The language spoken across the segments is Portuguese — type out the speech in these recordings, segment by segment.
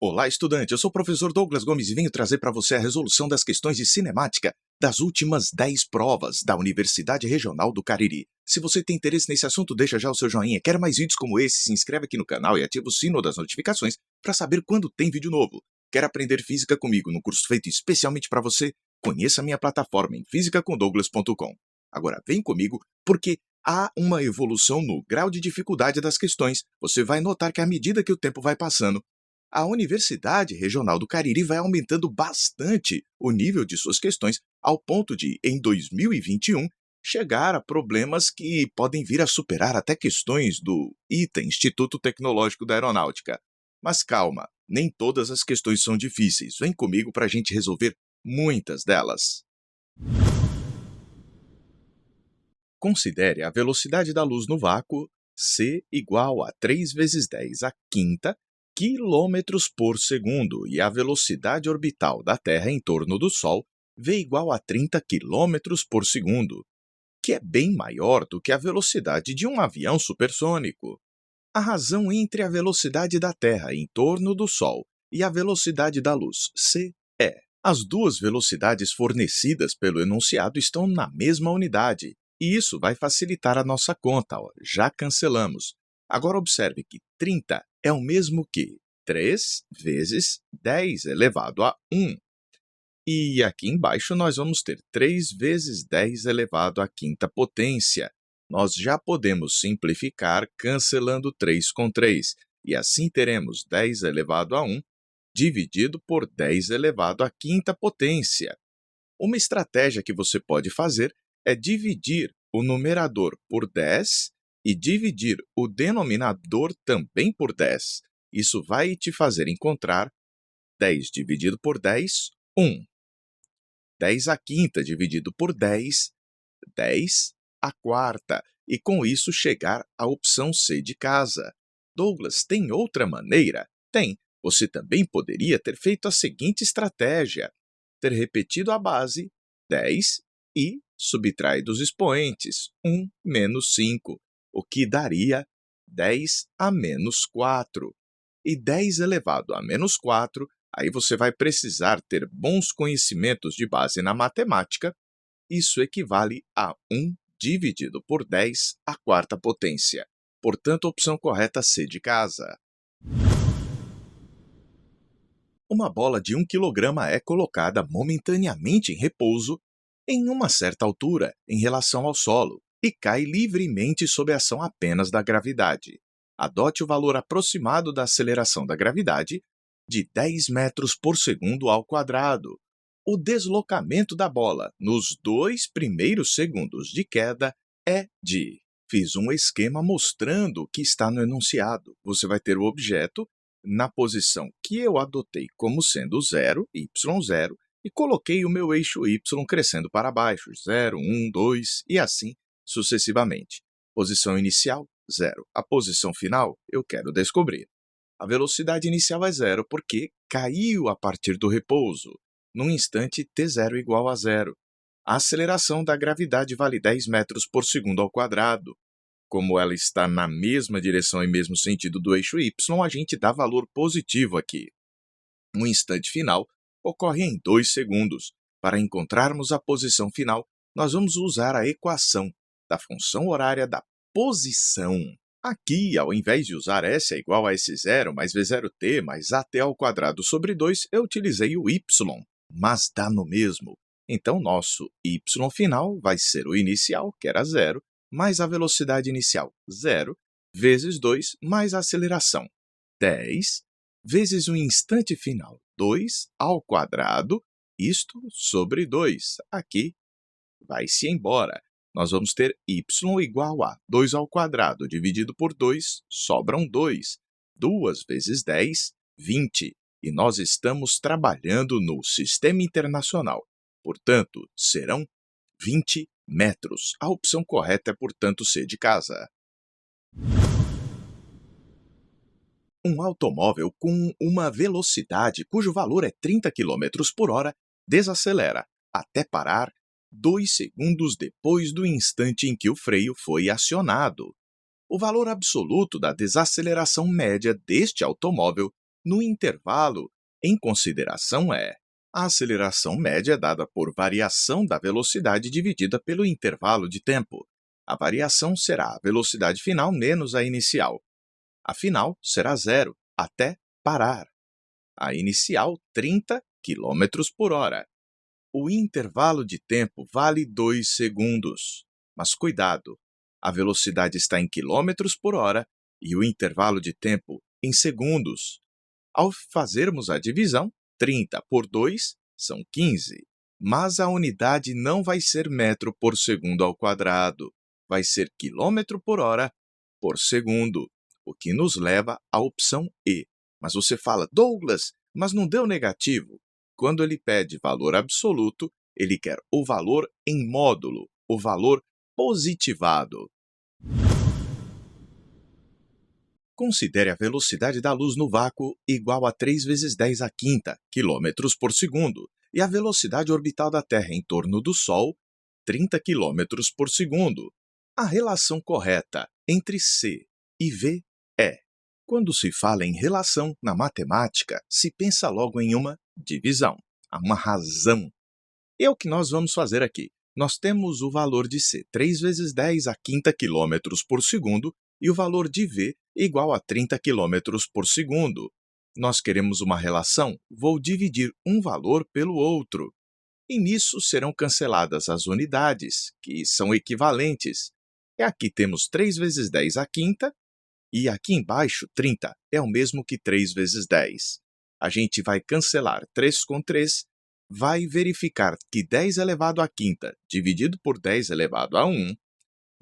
Olá, estudante! Eu sou o professor Douglas Gomes e venho trazer para você a resolução das questões de cinemática das últimas 10 provas da Universidade Regional do Cariri. Se você tem interesse nesse assunto, deixa já o seu joinha. Quer mais vídeos como esse? Se inscreve aqui no canal e ativa o sino das notificações para saber quando tem vídeo novo. Quer aprender física comigo no curso feito especialmente para você? Conheça minha plataforma em fisicacondouglas.com. Agora vem comigo porque há uma evolução no grau de dificuldade das questões. Você vai notar que à medida que o tempo vai passando, a Universidade Regional do Cariri vai aumentando bastante o nível de suas questões, ao ponto de, em 2021, chegar a problemas que podem vir a superar até questões do ITA, Instituto Tecnológico da Aeronáutica. Mas calma, nem todas as questões são difíceis. Vem comigo para a gente resolver muitas delas. Considere a velocidade da luz no vácuo, c igual a 3 vezes 10 à quinta, quilômetros por segundo, e a velocidade orbital da Terra em torno do Sol, v igual a 30 quilômetros por segundo, que é bem maior do que a velocidade de um avião supersônico. A razão entre a velocidade da Terra em torno do Sol e a velocidade da luz, c, é: as duas velocidades fornecidas pelo enunciado estão na mesma unidade, e isso vai facilitar a nossa conta. Já cancelamos. Agora observe que 30 é o mesmo que 3 vezes 10 elevado a 1. E aqui embaixo nós vamos ter 3 vezes 10 elevado à quinta potência. Nós já podemos simplificar cancelando 3 com 3. E assim teremos 10 elevado a 1 dividido por 10 elevado à quinta potência. Uma estratégia que você pode fazer é dividir o numerador por 10 e dividir o denominador também por 10. Isso vai te fazer encontrar 10 dividido por 10, 1. 10 à quinta dividido por 10, 10 à quarta. E com isso chegar à opção C de casa. Douglas, tem outra maneira? Tem. Você também poderia ter feito a seguinte estratégia: ter repetido a base, 10, e subtraído os expoentes, 1 menos 5. O que daria 10 a menos 4. E 10 elevado a menos 4, aí você vai precisar ter bons conhecimentos de base na matemática. Isso equivale a 1 dividido por 10 à quarta potência. Portanto, a opção correta C de casa. Uma bola de 1 kg é colocada momentaneamente em repouso em uma certa altura em relação ao solo e cai livremente sob a ação apenas da gravidade. Adote o valor aproximado da aceleração da gravidade de 10 metros por segundo ao quadrado. O deslocamento da bola nos 2 primeiros segundos de queda é de... Fiz um esquema mostrando o que está no enunciado. Você vai ter o objeto na posição que eu adotei como sendo 0, y0, e coloquei o meu eixo y crescendo para baixo, 0, 1, 2, e assim sucessivamente. Posição inicial, 0. A posição final, eu quero descobrir. A velocidade inicial é 0 porque caiu a partir do repouso. Num instante, t0 igual a 0. A aceleração da gravidade vale 10 metros por segundo ao quadrado. Como ela está na mesma direção e mesmo sentido do eixo y, a gente dá valor positivo aqui. O instante final ocorre em 2 segundos. Para encontrarmos a posição final, nós vamos usar a equação da função horária da posição. Aqui, ao invés de usar S é igual a S0 mais V0t mais AT ao quadrado sobre 2, eu utilizei o y, mas dá no mesmo. Então, nosso y final vai ser o inicial, que era 0, mais a velocidade inicial, 0, vezes 2, mais a aceleração, 10, vezes o instante final, 2 ao quadrado, isto sobre 2. Aqui vai-se embora. Nós vamos ter y igual a 2 ao quadrado dividido por 2, sobram 2. 2 vezes 10, 20. E nós estamos trabalhando no Sistema Internacional. Portanto, serão 20 metros. A opção correta é, portanto, C de casa. Um automóvel com uma velocidade cujo valor é 30 km por hora desacelera até parar 2 segundos depois do instante em que o freio foi acionado. O valor absoluto da desaceleração média deste automóvel no intervalo em consideração a aceleração média é dada por variação da velocidade dividida pelo intervalo de tempo. A variação será a velocidade final menos a inicial. A final será zero até parar. A inicial, 30 km por hora. O intervalo de tempo vale 2 segundos. Mas cuidado, a velocidade está em quilômetros por hora e o intervalo de tempo em segundos. Ao fazermos a divisão, 30 por 2 são 15. Mas a unidade não vai ser metro por segundo ao quadrado. Vai ser quilômetro por hora por segundo, o que nos leva à opção E. Mas você fala, Douglas, mas não deu negativo. Quando ele pede valor absoluto, ele quer o valor em módulo, o valor positivado. Considere a velocidade da luz no vácuo igual a 3 vezes 10 à quinta quilômetros por segundo e a velocidade orbital da Terra em torno do Sol, 30 quilômetros por segundo. A relação correta entre C e V é: quando se fala em relação na matemática, se pensa logo em uma divisão, há uma razão. E é o que nós vamos fazer aqui. Nós temos o valor de C, 3 vezes 10 à quinta quilômetros por segundo, e o valor de V igual a 30 quilômetros por segundo. Nós queremos uma relação, vou dividir um valor pelo outro. E nisso serão canceladas as unidades, que são equivalentes. E aqui temos 3 vezes 10 à quinta, e aqui embaixo, 30 é o mesmo que 3 vezes 10. A gente vai cancelar 3 com 3, vai verificar que 10 elevado à quinta dividido por 10 elevado a 1,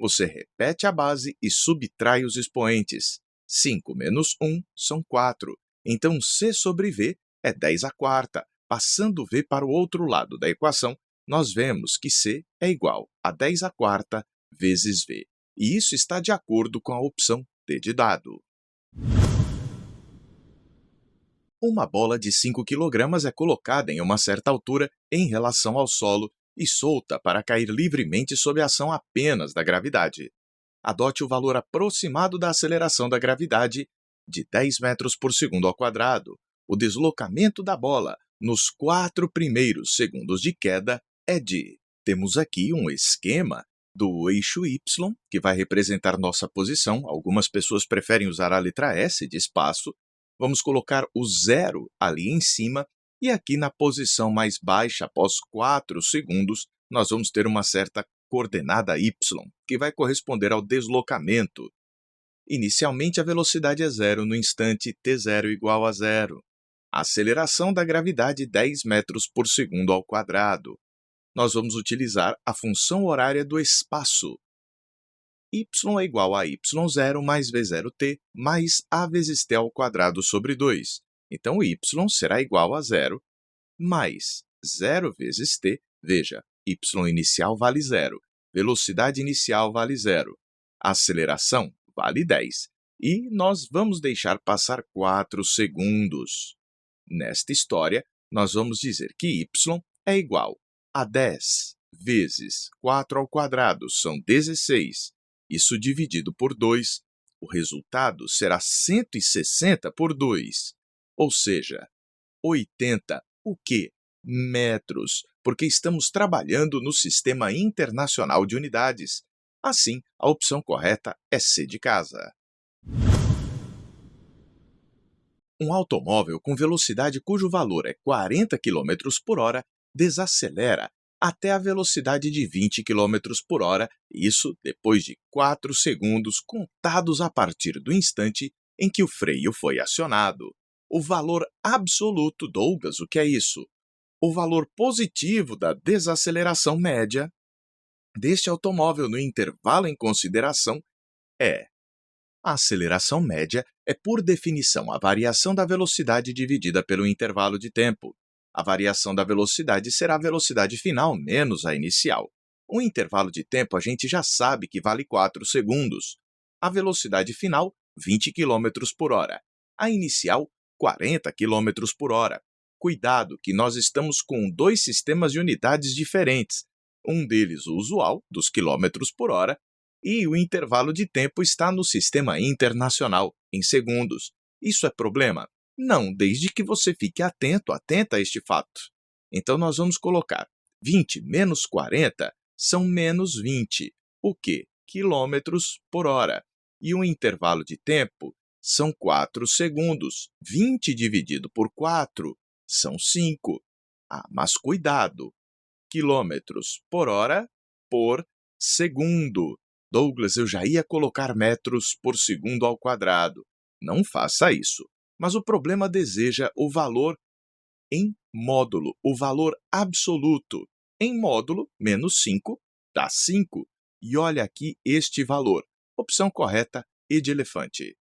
você repete a base e subtrai os expoentes. 5 menos 1 são 4. Então, C sobre V é 10 à quarta. Passando V para o outro lado da equação, nós vemos que C é igual a 10 à quarta vezes V. E isso está de acordo com a opção D de dado. Uma bola de 5 kg é colocada em uma certa altura em relação ao solo e solta para cair livremente sob a ação apenas da gravidade. Adote o valor aproximado da aceleração da gravidade de 10 metros por segundo ao quadrado. O deslocamento da bola nos 4 primeiros segundos de queda é de... Temos aqui um esquema do eixo Y, que vai representar nossa posição. Algumas pessoas preferem usar a letra S de espaço. Vamos colocar o zero ali em cima, e aqui na posição mais baixa, após 4 segundos, nós vamos ter uma certa coordenada Y, que vai corresponder ao deslocamento. Inicialmente, a velocidade é zero no instante t0 igual a zero. A aceleração da gravidade 10 metros por segundo ao quadrado. Nós vamos utilizar a função horária do espaço. Y é igual a y0 mais v0t mais a vezes t ao quadrado sobre 2. Então, y será igual a 0 mais 0 vezes t. Veja, y inicial vale 0, velocidade inicial vale 0, a aceleração vale 10. E nós vamos deixar passar 4 segundos. Nesta história, nós vamos dizer que y é igual a 10 vezes 4 ao quadrado, são 16. Isso dividido por 2, o resultado será 160 por 2, ou seja, 80, o quê? Metros, porque estamos trabalhando no Sistema Internacional de Unidades. Assim, a opção correta é C de casa. Um automóvel com velocidade cujo valor é 40 km por hora desacelera até a velocidade de 20 km por hora, isso depois de 4 segundos contados a partir do instante em que o freio foi acionado. O valor absoluto, Douglas, o que é isso? O valor positivo da desaceleração média deste automóvel no intervalo em consideração é: a aceleração média é, por definição, a variação da velocidade dividida pelo intervalo de tempo. A variação da velocidade será a velocidade final menos a inicial. O intervalo de tempo a gente já sabe que vale 4 segundos. A velocidade final, 20 km por hora. A inicial, 40 km por hora. Cuidado que nós estamos com 2 sistemas de unidades diferentes. Um deles o usual, dos quilômetros por hora, e o intervalo de tempo está no sistema internacional, em segundos. Isso é problema? Não, desde que você fique atenta a este fato. Então, nós vamos colocar 20 menos 40 são menos 20, o quê? Quilômetros por hora. E o intervalo de tempo são 4 segundos. 20 dividido por 4 são 5. Ah, mas cuidado! Quilômetros por hora por segundo. Douglas, eu já ia colocar metros por segundo ao quadrado. Não faça isso. Mas o problema deseja o valor em módulo, o valor absoluto. Em módulo, menos 5 dá 5. E olha aqui este valor. Opção correta, E de elefante.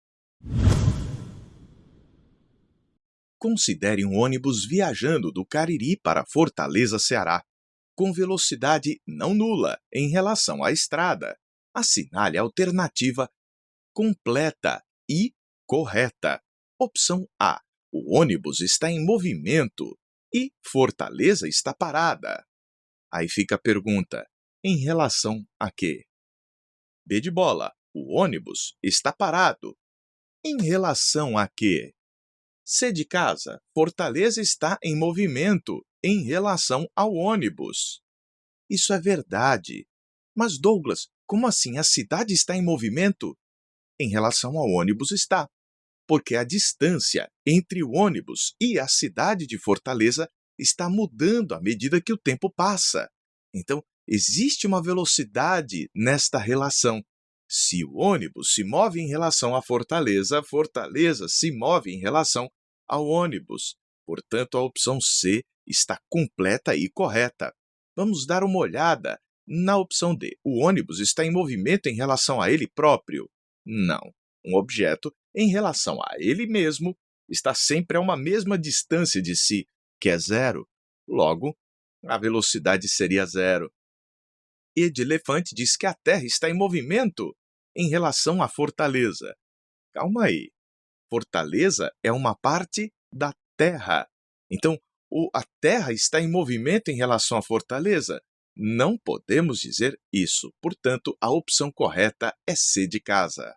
Considere um ônibus viajando do Cariri para Fortaleza, Ceará, com velocidade não nula em relação à estrada. Assinale a alternativa completa e correta. Opção A. O ônibus está em movimento e Fortaleza está parada. Aí fica a pergunta: em relação a quê? B de bola. O ônibus está parado. Em relação a quê? C de casa. Fortaleza está em movimento em relação ao ônibus. Isso é verdade. Mas, Douglas, como assim a cidade está em movimento? Em relação ao ônibus está, porque a distância entre o ônibus e a cidade de Fortaleza está mudando à medida que o tempo passa. Então, existe uma velocidade nesta relação. Se o ônibus se move em relação à Fortaleza, Fortaleza se move em relação ao ônibus. Portanto, a opção C está completa e correta. Vamos dar uma olhada na opção D. O ônibus está em movimento em relação a ele próprio? Não. Um objeto, em relação a ele mesmo, está sempre a uma mesma distância de si, que é zero. Logo, a velocidade seria zero. E de elefante diz que a Terra está em movimento em relação à Fortaleza. Calma aí. Fortaleza é uma parte da Terra. Então, a Terra está em movimento em relação à Fortaleza? Não podemos dizer isso. Portanto, a opção correta é C de casa.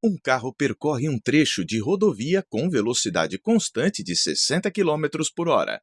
Um carro percorre um trecho de rodovia com velocidade constante de 60 km por hora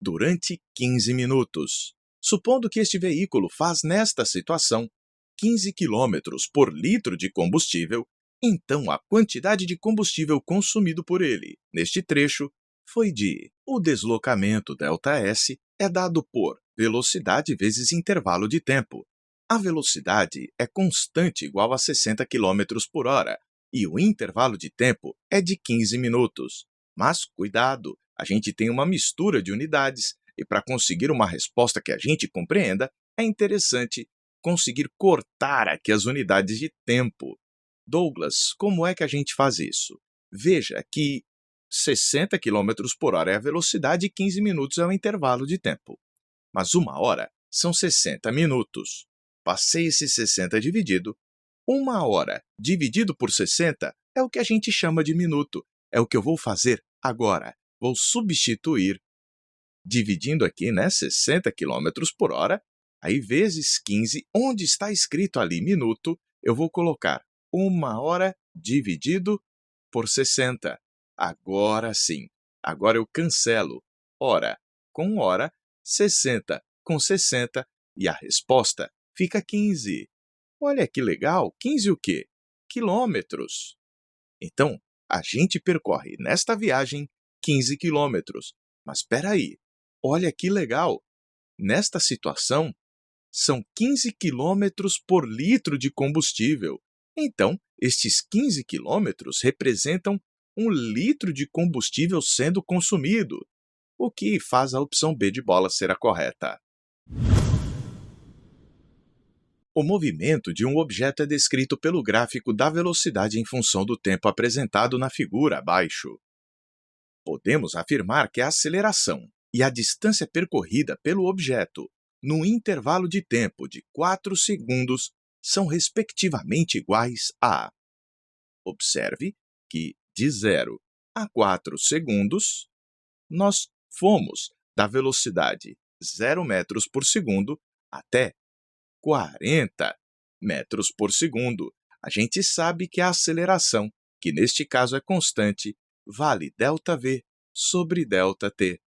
durante 15 minutos. Supondo que este veículo faz nesta situação 15 km por litro de combustível, então a quantidade de combustível consumido por ele neste trecho foi de: o deslocamento ΔS é dado por velocidade vezes intervalo de tempo. A velocidade é constante igual a 60 km por hora e o intervalo de tempo é de 15 minutos. Mas cuidado, a gente tem uma mistura de unidades e para conseguir uma resposta que a gente compreenda, é interessante conseguir cortar aqui as unidades de tempo. Douglas, como é que a gente faz isso? Veja que 60 km por hora é a velocidade e 15 minutos é o intervalo de tempo. Mas 1 hora são 60 minutos. Passei esse 60 dividido. 1 hora dividido por 60 é o que a gente chama de minuto. É o que eu vou fazer agora. Vou substituir, dividindo aqui, 60 km por hora, aí vezes 15, onde está escrito ali minuto, eu vou colocar 1 hora dividido por 60. Agora sim, agora eu cancelo hora com hora, 60 com 60, e a resposta fica 15. Olha que legal, 15 o quê? Quilômetros. Então, a gente percorre nesta viagem 15 quilômetros. Mas espera aí, olha que legal! Nesta situação, são 15 quilômetros por litro de combustível. Então, estes 15 quilômetros representam 1 litro de combustível sendo consumido, o que faz a opção B de bola ser a correta. O movimento de um objeto é descrito pelo gráfico da velocidade em função do tempo apresentado na figura abaixo. Podemos afirmar que a aceleração e a distância percorrida pelo objeto no intervalo de tempo de 4 segundos são respectivamente iguais a: observe que de 0 a 4 segundos, nós fomos da velocidade 0 metros por segundo até 40 metros por segundo. A gente sabe que a aceleração que neste caso é constante, vale ΔV sobre ΔT.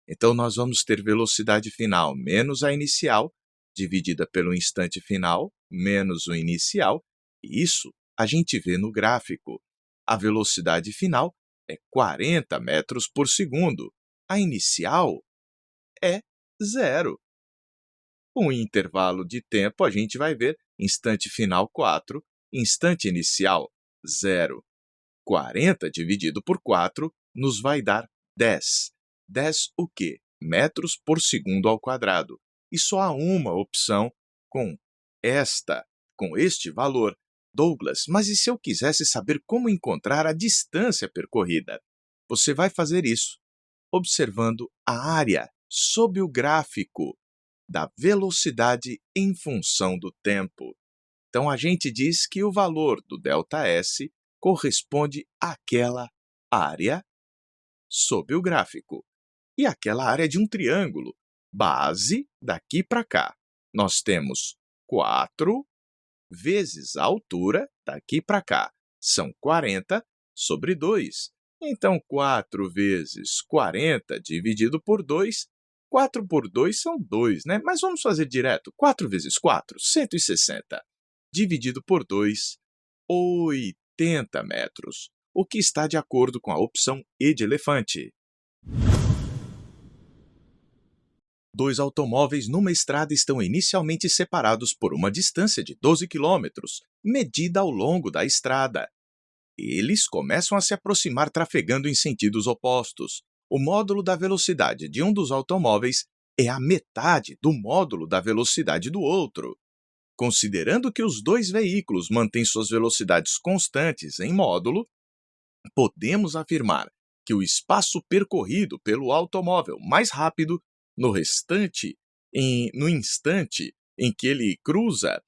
Então, nós vamos ter velocidade final menos a inicial, dividida pelo instante final, menos o inicial. E isso a gente vê no gráfico. A velocidade final é 40 metros por segundo. A inicial é zero. O intervalo de tempo, a gente vai ver instante final 4, instante inicial 0. 40 dividido por 4 nos vai dar 10. 10 o quê? Metros por segundo ao quadrado. E só há uma opção com este valor. Douglas, mas e se eu quisesse saber como encontrar a distância percorrida? Você vai fazer isso observando a área sob o gráfico da velocidade em função do tempo. Então, a gente diz que o valor do ΔS corresponde àquela área sob o gráfico. E aquela área de um triângulo, base daqui para cá. Nós temos 4 vezes a altura daqui para cá. São 40 sobre 2. Então, 4 vezes 40 dividido por 2, 4 por 2 são 2, né? Mas vamos fazer direto. 4 vezes 4, 160. Dividido por 2, 80 metros, o que está de acordo com a opção E de elefante. Dois automóveis numa estrada estão inicialmente separados por uma distância de 12 km, medida ao longo da estrada. Eles começam a se aproximar trafegando em sentidos opostos. O módulo da velocidade de um dos automóveis é a metade do módulo da velocidade do outro. Considerando que os dois veículos mantêm suas velocidades constantes em módulo, podemos afirmar que o espaço percorrido pelo automóvel mais rápido no instante em que ele cruza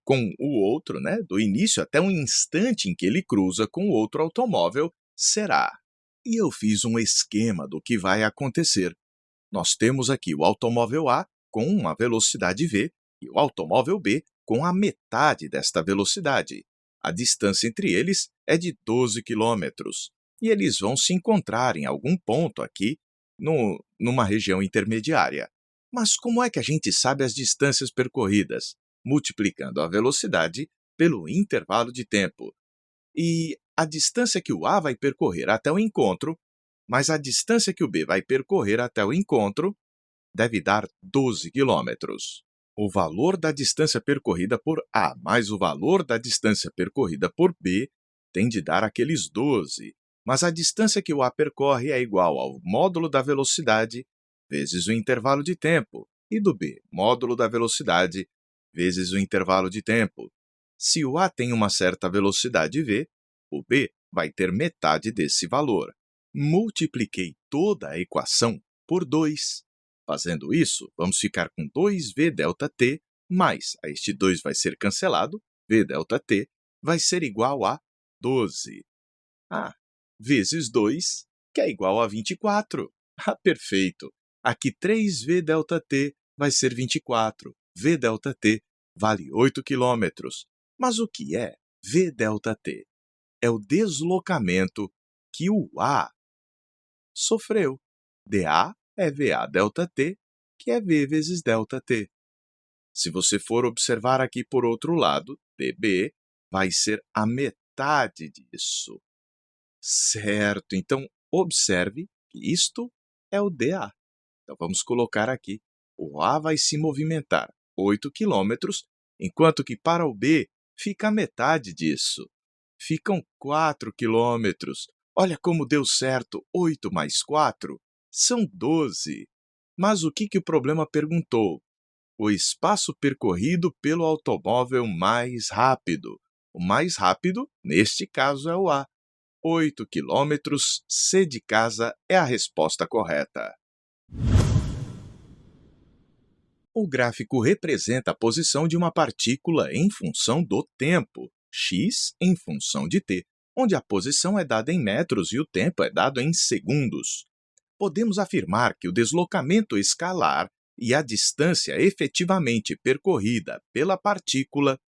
com o outro, do início até o instante em que ele cruza com o outro automóvel, será. E eu fiz um esquema do que vai acontecer. Nós temos aqui o automóvel A com uma velocidade V e o automóvel B com a metade desta velocidade. A distância entre eles é de 12 km e eles vão se encontrar em algum ponto aqui numa região intermediária. Mas como é que a gente sabe as distâncias percorridas? Multiplicando a velocidade pelo intervalo de tempo. E a distância que o A vai percorrer até o encontro, mais a distância que o B vai percorrer até o encontro, deve dar 12 quilômetros. O valor da distância percorrida por A mais o valor da distância percorrida por B tem de dar aqueles 12, mas a distância que o A percorre é igual ao módulo da velocidade vezes o intervalo de tempo, e do B, módulo da velocidade vezes o intervalo de tempo. Se o A tem uma certa velocidade v, o B vai ter metade desse valor. Multipliquei toda a equação por 2. Fazendo isso, vamos ficar com 2v ΔT, mais este 2 vai ser cancelado, v ΔT vai ser igual a 12. Vezes 2, que é igual a 24. Perfeito! Aqui 3v ΔT vai ser 24. V ΔT vale 8 km. Mas o que é V ΔT? É o deslocamento que o A sofreu. dA é VA ΔT, que é V vezes ΔT. Se você for observar aqui por outro lado, dB vai ser a metade disso. Certo, então observe que isto é o dA. Então vamos colocar aqui. O A vai se movimentar 8 km, enquanto que para o B fica a metade disso. Ficam 4 km. Olha como deu certo, 8 mais 4 são 12. Mas o que o problema perguntou? O espaço percorrido pelo automóvel mais rápido. O mais rápido, neste caso, é o A. 8 km, C de casa é a resposta correta. O gráfico representa a posição de uma partícula em função do tempo, x em função de t, onde a posição é dada em metros e o tempo é dado em segundos. Podemos afirmar que o deslocamento escalar e a distância efetivamente percorrida pela partícula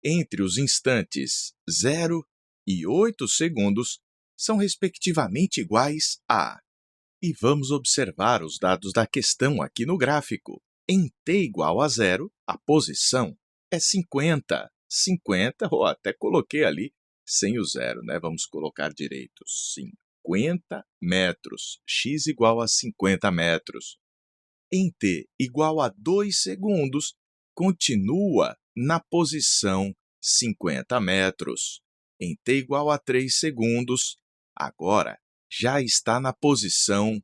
entre os instantes 0 e 8 segundos são respectivamente iguais a... E vamos observar os dados da questão aqui no gráfico. Em t igual a 0, a posição é 50. 50, ou até coloquei ali sem o zero, né? Vamos colocar direito. 50 metros. X igual a 50 metros. Em t igual a 2 segundos, continua na posição 50 metros. Em t igual a 3 segundos, agora já está na posição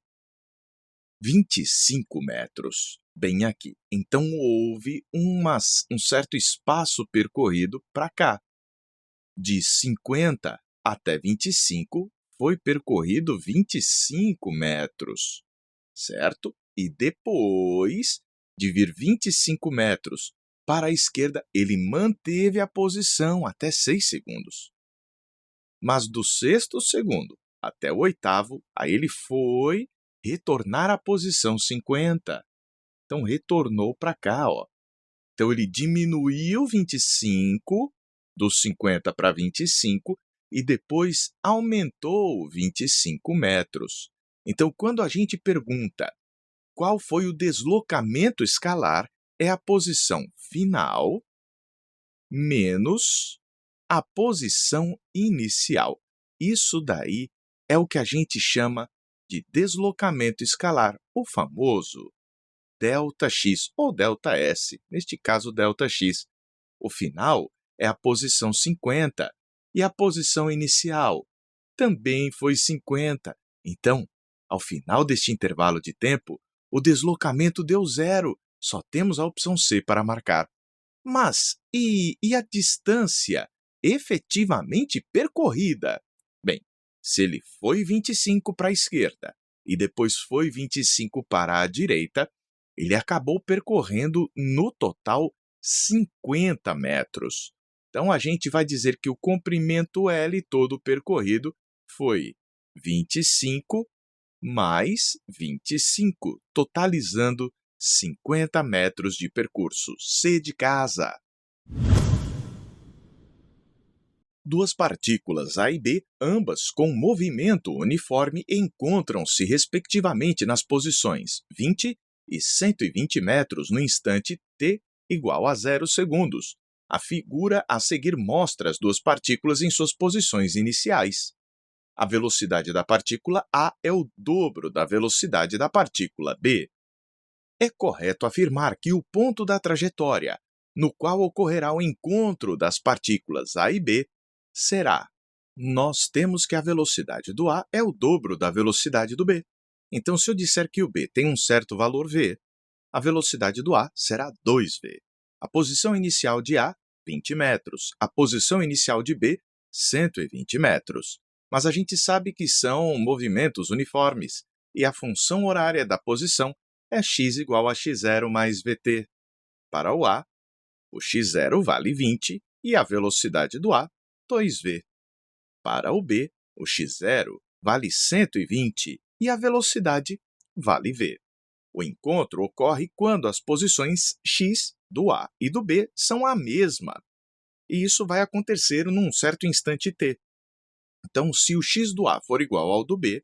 25 metros, bem aqui. Então, houve um certo espaço percorrido para cá. De 50 até 25, foi percorrido 25 metros, certo? E depois de vir 25 metros para a esquerda, ele manteve a posição até 6 segundos. Mas do 6º segundo até o 8º, aí ele foi retornar à posição 50. Então, retornou para cá, ó. Então, ele diminuiu 25, dos 50 para 25, e depois aumentou 25 metros. Então, quando a gente pergunta qual foi o deslocamento escalar, é a posição final menos a posição inicial. Isso daí é o que a gente chama de deslocamento escalar, o famoso ΔX ou ΔS, neste caso ΔX. O final é a posição 50 e a posição inicial também foi 50. Então, ao final deste intervalo de tempo, o deslocamento deu 0. Só temos a opção C para marcar. Mas e a distância efetivamente percorrida? Bem, se ele foi 25 para a esquerda e depois foi 25 para a direita, ele acabou percorrendo, no total, 50 metros. Então, a gente vai dizer que o comprimento L todo percorrido foi 25 mais 25, totalizando 50 metros de percurso. C de casa. Duas partículas A e B, ambas com movimento uniforme, encontram-se respectivamente nas posições 20 e 120 metros no instante t igual a 0 segundos. A figura a seguir mostra as duas partículas em suas posições iniciais. A velocidade da partícula A é o dobro da velocidade da partícula B. É correto afirmar que o ponto da trajetória, no qual ocorrerá o encontro das partículas A e B, será: nós temos que a velocidade do A é o dobro da velocidade do B. Então, se eu disser que o B tem um certo valor v, a velocidade do A será 2v. A posição inicial de A, 20 metros. A posição inicial de B, 120 metros. Mas a gente sabe que são movimentos uniformes, e a função horária da posição é x igual a x0 mais vt. Para o A, o x0 vale 20 e a velocidade do A, 2v. Para o B, o x0 vale 120 e a velocidade vale v. O encontro ocorre quando as posições x do A e do B são a mesma. E isso vai acontecer num certo instante t. Então, se o x do A for igual ao do B,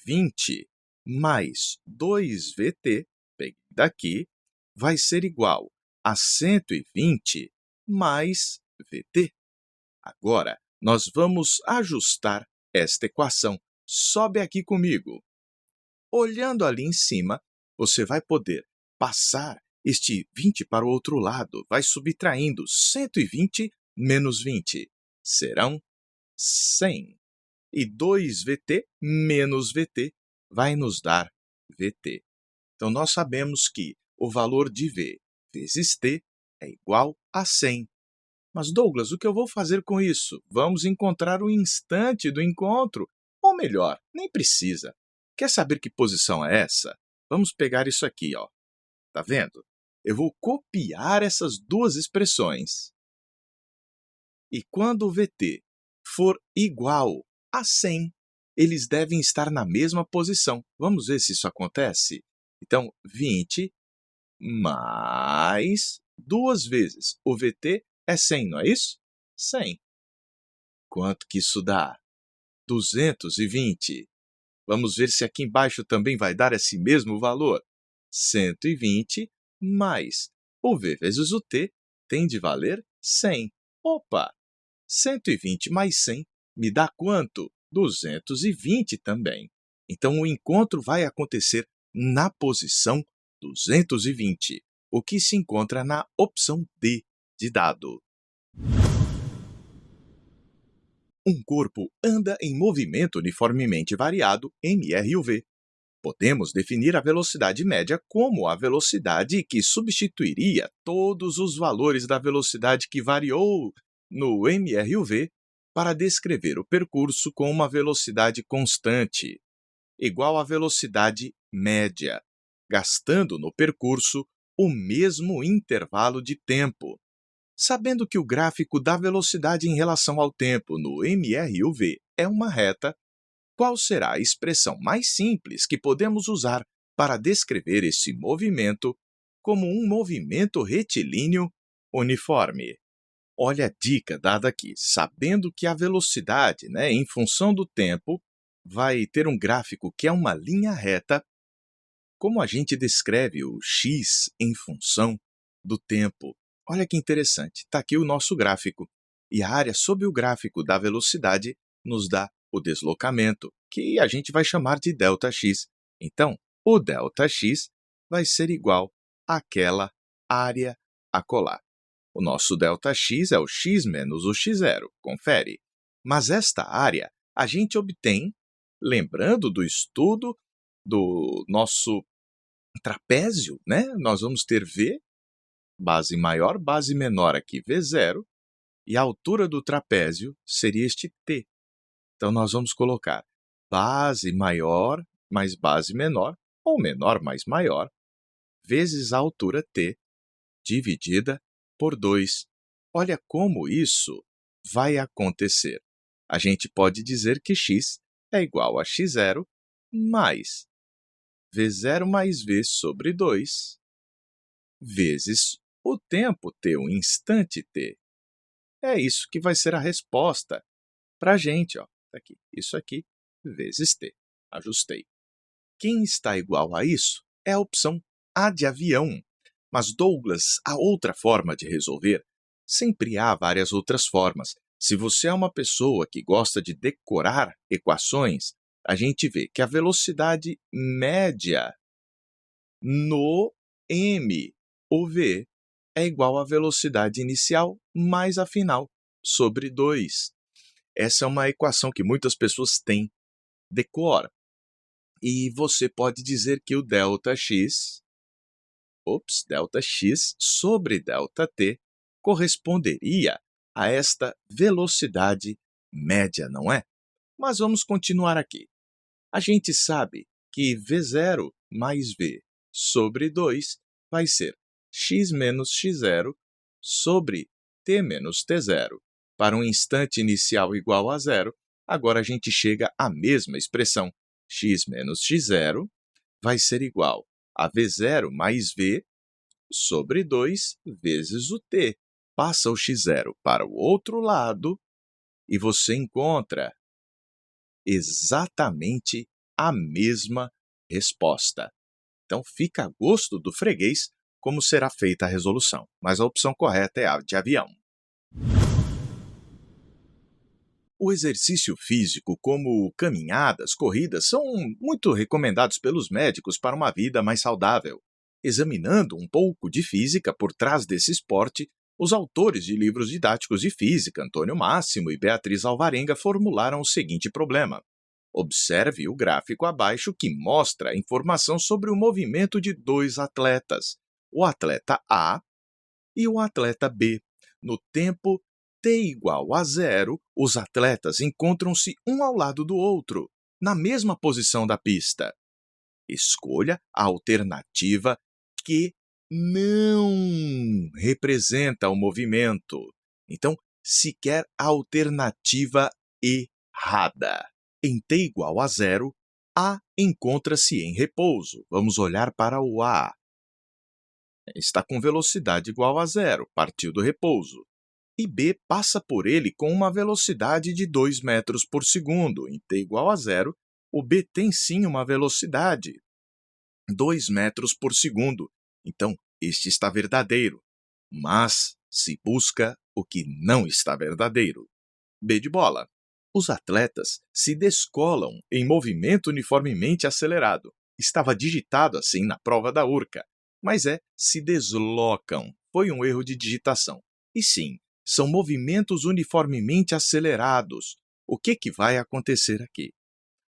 20 mais 2vt, peguei daqui, vai ser igual a 120 mais vt. Agora, nós vamos ajustar esta equação. Sobe aqui comigo. Olhando ali em cima, você vai poder passar este 20 para o outro lado. Vai subtraindo 120 menos 20. Serão 100. E 2vt menos vt vai nos dar vt. Então, nós sabemos que o valor de v vezes t é igual a 100. Mas, Douglas, o que eu vou fazer com isso? Vamos encontrar o instante do encontro. Ou melhor, nem precisa. Quer saber que posição é essa? Vamos pegar isso aqui, ó. Tá vendo? Eu vou copiar essas duas expressões. E quando o vt for igual a 100, eles devem estar na mesma posição. Vamos ver se isso acontece? Então, 20 mais 2 vezes o vt é 100, não é isso? 100. quanto que isso dá? 220. Vamos ver se aqui embaixo também vai dar esse mesmo valor. 120 mais o v vezes o t tem de valer 100. Opa! 120 mais 100 me dá quanto? 220 também. Então, o encontro vai acontecer na posição 220, o que se encontra na opção D de dado. Um corpo anda em movimento uniformemente variado, MRUV. Podemos definir a velocidade média como a velocidade que substituiria todos os valores da velocidade que variou no MRUV para descrever o percurso com uma velocidade constante, igual à velocidade média, gastando no percurso o mesmo intervalo de tempo. Sabendo que o gráfico da velocidade em relação ao tempo no MRUV é uma reta, qual será a expressão mais simples que podemos usar para descrever esse movimento como um movimento retilíneo uniforme? Olha a dica dada aqui. Sabendo que a velocidade, em função do tempo, vai ter um gráfico que é uma linha reta, como a gente descreve o x em função do tempo? Olha que interessante. Está aqui o nosso gráfico. E a área sob o gráfico da velocidade nos dá o deslocamento, que a gente vai chamar de ΔX. Então, o ΔX vai ser igual àquela área acolá. O nosso ΔX é o x menos o x0, confere. Mas esta área a gente obtém, lembrando do estudo do nosso trapézio, Nós vamos ter V, base maior, base menor aqui, V0, e a altura do trapézio seria este T. Então, nós vamos colocar base maior mais base menor, ou menor mais maior, vezes a altura T, dividida por 2. Olha como isso vai acontecer. A gente pode dizer que x é igual a x0 mais v0 mais v sobre 2, vezes o tempo t, o instante t. É isso que vai ser a resposta para a gente. Tá aqui. Isso aqui vezes t. Ajustei. Quem está igual a isso é a opção A de avião. Mas, Douglas, a outra forma de resolver? Sempre há várias outras formas. Se você é uma pessoa que gosta de decorar equações, a gente vê que a velocidade média no m, o v, é igual à velocidade inicial mais a final, sobre 2. Essa é uma equação que muitas pessoas têm, decora. E você pode dizer que o ΔX sobre ΔT corresponderia a esta velocidade média, não é? Mas vamos continuar aqui. A gente sabe que V0 mais V sobre 2 vai ser x menos x0 sobre t menos t0. Para um instante inicial igual a zero, agora a gente chega à mesma expressão. X menos x0 vai ser igual a V0 mais V sobre 2 vezes o t. Passa o x0 para o outro lado e você encontra exatamente a mesma resposta. Então, fica a gosto do freguês como será feita a resolução, mas a opção correta é a de avião. O exercício físico, como caminhadas, corridas, são muito recomendados pelos médicos para uma vida mais saudável. Examinando um pouco de física por trás desse esporte, os autores de livros didáticos de física, Antônio Máximo e Beatriz Alvarenga, formularam o seguinte problema. Observe o gráfico abaixo que mostra a informação sobre o movimento de dois atletas, o atleta A e o atleta B. No tempo t igual a 0, os atletas encontram-se um ao lado do outro, na mesma posição da pista. Escolha a alternativa que não representa o movimento. Então, se quer a alternativa errada. Em t igual a 0, A encontra-se em repouso. Vamos olhar para o A. Está com velocidade igual a 0, partiu do repouso. e B passa por ele com uma velocidade de 2 metros por segundo. Em t igual a zero, o B tem sim uma velocidade 2 metros por segundo. Então, este está verdadeiro. Mas se busca o que não está verdadeiro. B de bola. Os atletas se descolam em movimento uniformemente acelerado. Estava digitado assim na prova da Urca, mas se deslocam. Foi um erro de digitação. E sim, são movimentos uniformemente acelerados. O que vai acontecer aqui?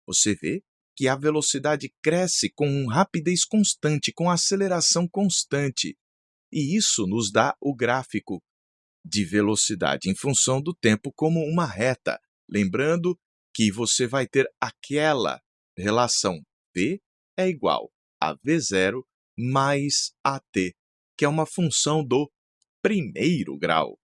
Você vê que a velocidade cresce com rapidez constante, com aceleração constante. E isso nos dá o gráfico de velocidade em função do tempo como uma reta. Lembrando que você vai ter aquela relação V é igual a V0 mais AT, que é uma função do primeiro grau.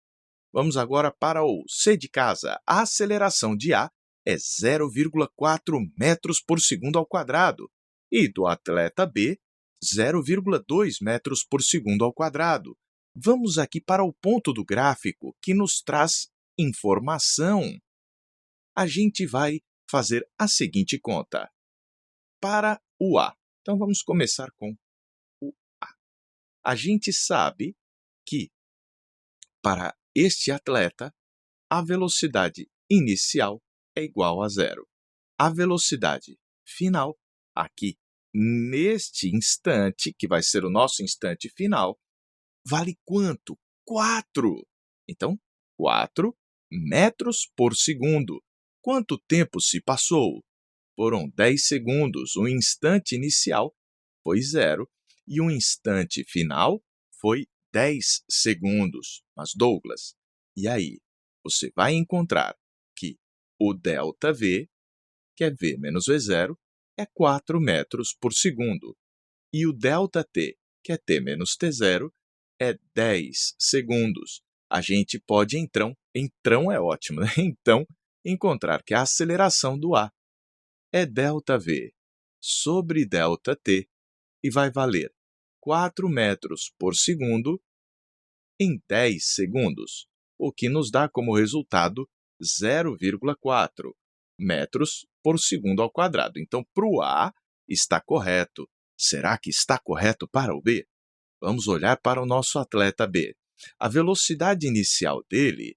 Vamos agora para o C de casa. A aceleração de A é 0,4 metros por segundo ao quadrado e do atleta B, 0,2 metros por segundo ao quadrado. Vamos aqui para o ponto do gráfico que nos traz informação. A gente vai fazer a seguinte conta. Para o A, então vamos começar com o A. A gente sabe que para este atleta, a velocidade inicial é igual a zero. A velocidade final, aqui neste instante, que vai ser o nosso instante final, vale quanto? 4. Então, 4 metros por segundo. Quanto tempo se passou? Foram 10 segundos. O instante inicial foi 0 e o instante final foi 10 segundos. Mas, Douglas, e aí? Você vai encontrar que o ΔV, que é V menos V0, é 4 metros por segundo. E o ΔT, que é T menos T0, é 10 segundos. A gente pode, então é ótimo, né? Então, encontrar que a aceleração do A é ΔV sobre ΔT e vai valer 4 metros por segundo em 10 segundos, o que nos dá como resultado 0,4 metros por segundo ao quadrado. Então, para o A, está correto. Será que está correto para o B? Vamos olhar para o nosso atleta B. A velocidade inicial dele,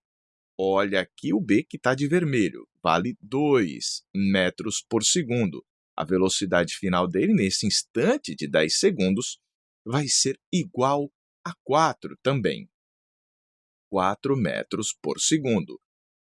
olha aqui o B que está de vermelho, vale 2 metros por segundo. A velocidade final dele, nesse instante de 10 segundos, vai ser igual a 4 também. 4 metros por segundo.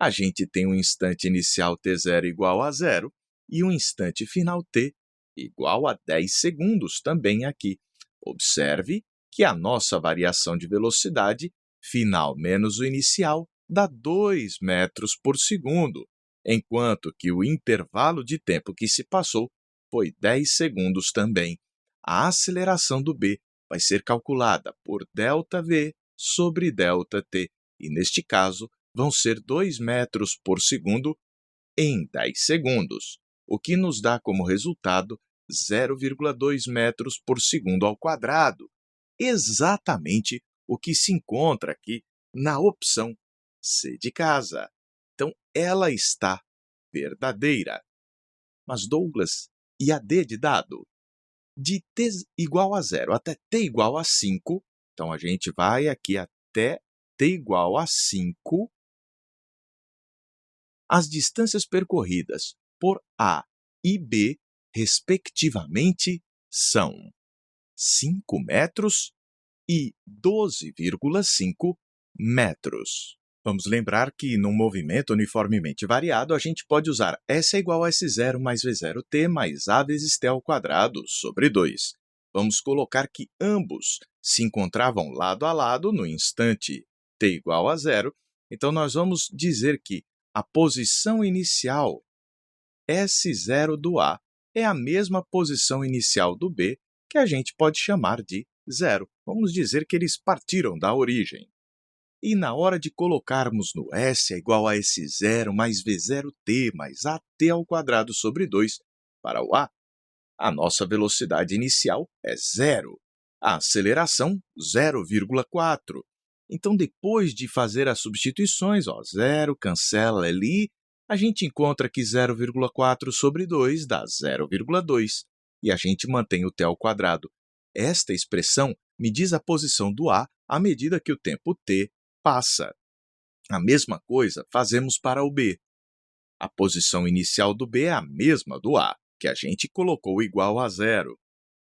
A gente tem um instante inicial t0 igual a 0 e um instante final t igual a 10 segundos também aqui. Observe que a nossa variação de velocidade final menos o inicial dá 2 metros por segundo, enquanto que o intervalo de tempo que se passou foi 10 segundos também. A aceleração do B vai ser calculada por ΔV sobre ΔT, e neste caso vão ser 2 metros por segundo em 10 segundos, o que nos dá como resultado 0,2 metros por segundo ao quadrado, exatamente o que se encontra aqui na opção C de casa. Então, ela está verdadeira. Mas, Douglas, e a D de dado? De t igual a 0 até t igual a 5, então a gente vai aqui até t igual a 5, as distâncias percorridas por A e B, respectivamente, são 5 metros e 12,5 metros. Vamos lembrar que, num movimento uniformemente variado, a gente pode usar S é igual a S0 mais V0t mais A vezes t ao quadrado sobre 2. Vamos colocar que ambos se encontravam lado a lado no instante t igual a 0. Então, nós vamos dizer que a posição inicial S0 do A é a mesma posição inicial do B, que a gente pode chamar de 0. Vamos dizer que eles partiram da origem. E na hora de colocarmos no S é igual a S0 mais V0t mais AT ao quadrado sobre 2 para o a nossa velocidade inicial é 0. A aceleração, 0,4. Então, depois de fazer as substituições, 0 cancela ali, a gente encontra que 0,4 sobre 2 dá 0,2, e a gente mantém o t ao quadrado. Esta expressão me diz a posição do A à medida que o tempo t passa. A mesma coisa fazemos para o B. A posição inicial do B é a mesma do A, que a gente colocou igual a 0.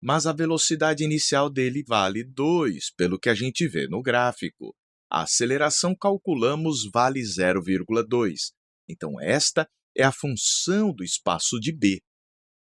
Mas a velocidade inicial dele vale 2, pelo que a gente vê no gráfico. A aceleração calculamos vale 0,2. Então, esta é a função do espaço de B,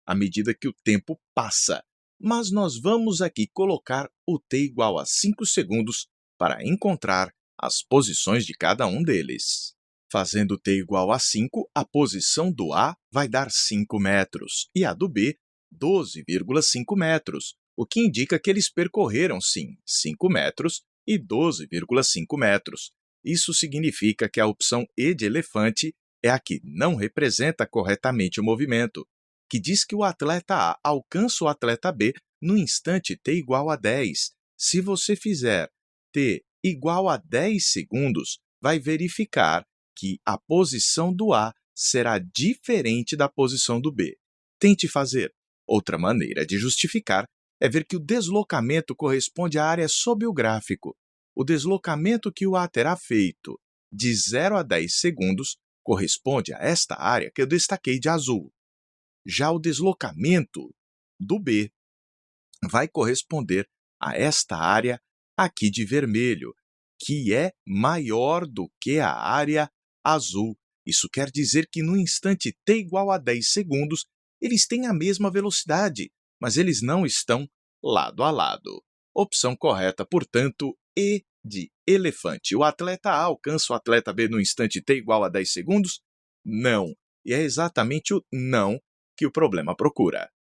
à medida que o tempo passa. Mas nós vamos aqui colocar o t igual a 5 segundos para encontrar as posições de cada um deles. Fazendo t igual a 5, a posição do A vai dar 5 metros e a do B, 12,5 metros, o que indica que eles percorreram, sim, 5 metros e 12,5 metros. Isso significa que a opção E de elefante é a que não representa corretamente o movimento, que diz que o atleta A alcança o atleta B no instante t igual a 10. Se você fizer t igual a 10 segundos, vai verificar que a posição do A será diferente da posição do B. Tente fazer. Outra maneira de justificar é ver que o deslocamento corresponde à área sob o gráfico. O deslocamento que o A terá feito de 0 a 10 segundos corresponde a esta área que eu destaquei de azul. Já o deslocamento do B vai corresponder a esta área aqui de vermelho, que é maior do que a área azul. Isso quer dizer que no instante t igual a 10 segundos, eles têm a mesma velocidade, mas eles não estão lado a lado. Opção correta, portanto, E de elefante. O atleta A alcança o atleta B no instante t igual a 10 segundos? Não. E é exatamente o não que o problema procura.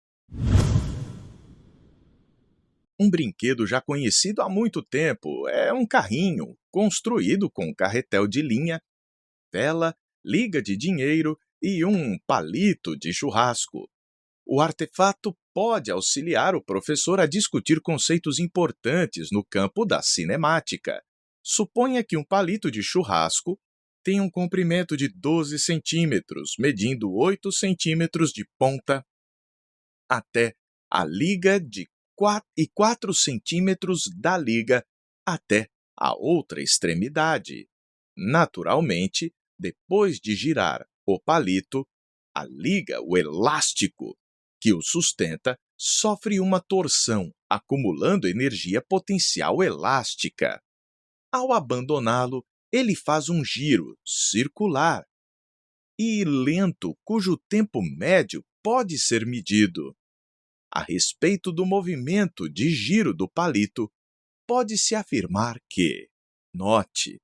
Um brinquedo já conhecido há muito tempo é um carrinho construído com carretel de linha, vela, liga de dinheiro e um palito de churrasco. O artefato pode auxiliar o professor a discutir conceitos importantes no campo da cinemática. Suponha que um palito de churrasco tem um comprimento de 12 centímetros, medindo 8 centímetros de ponta até a liga e 4 centímetros da liga até a outra extremidade. Naturalmente, depois de girar o palito, a liga, o elástico que o sustenta, sofre uma torção, acumulando energia potencial elástica. Ao abandoná-lo, ele faz um giro circular e lento, cujo tempo médio pode ser medido. A respeito do movimento de giro do palito, pode-se afirmar que, note,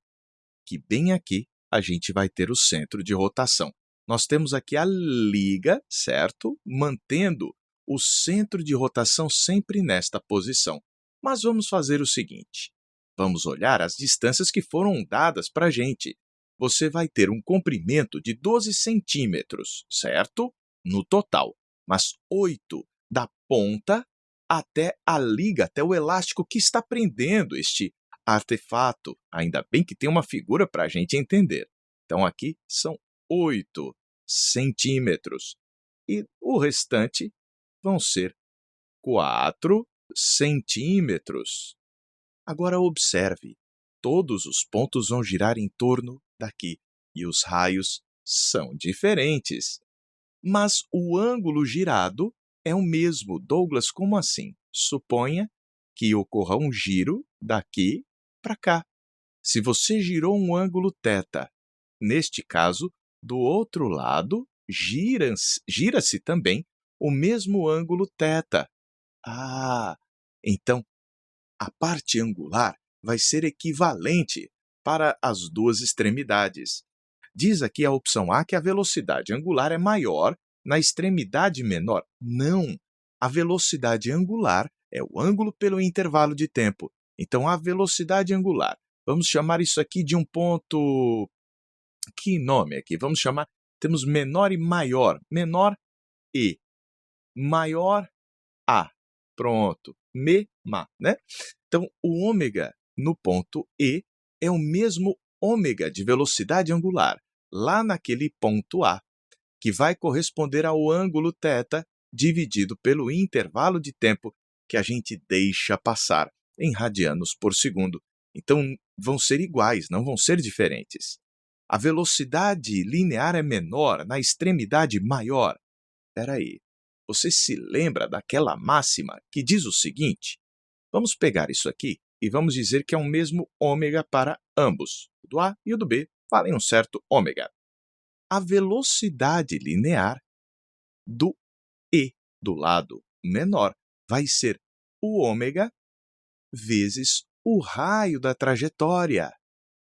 que bem aqui a gente vai ter o centro de rotação. Nós temos aqui a liga, certo? Mantendo o centro de rotação sempre nesta posição. Mas vamos fazer o seguinte. Vamos olhar as distâncias que foram dadas para a gente. Você vai ter um comprimento de 12 centímetros, certo? No total. Mas 8 da ponta até a liga, até o elástico que está prendendo este artefato. Ainda bem que tem uma figura para a gente entender. Então, aqui são 8 centímetros. E o restante vão ser 4 centímetros. Agora, observe. Todos os pontos vão girar em torno daqui. E os raios são diferentes. Mas o ângulo girado é o mesmo. Douglas, como assim? Suponha que ocorra um giro daqui para cá. Se você girou um ângulo θ, neste caso, do outro lado, gira-se também o mesmo ângulo θ. Então, a parte angular vai ser equivalente para as duas extremidades. Diz aqui a opção A que a velocidade angular é maior na extremidade menor. Não! A velocidade angular é o ângulo pelo intervalo de tempo. Então, a velocidade angular, vamos chamar isso aqui de um ponto... Que nome aqui? Vamos chamar... Temos menor e maior. Menor E. Maior A. Pronto. Ma, né? Então, o ômega no ponto E é o mesmo ômega de velocidade angular, lá naquele ponto A, que vai corresponder ao ângulo θ dividido pelo intervalo de tempo que a gente deixa passar em radianos por segundo. Então, vão ser iguais, não vão ser diferentes. A velocidade linear é menor na extremidade maior. Espera aí, você se lembra daquela máxima que diz o seguinte? Vamos pegar isso aqui e vamos dizer que é o mesmo ômega para ambos. O do A e o do B valem um certo ômega. A velocidade linear do E do lado menor vai ser o ômega vezes o raio da trajetória.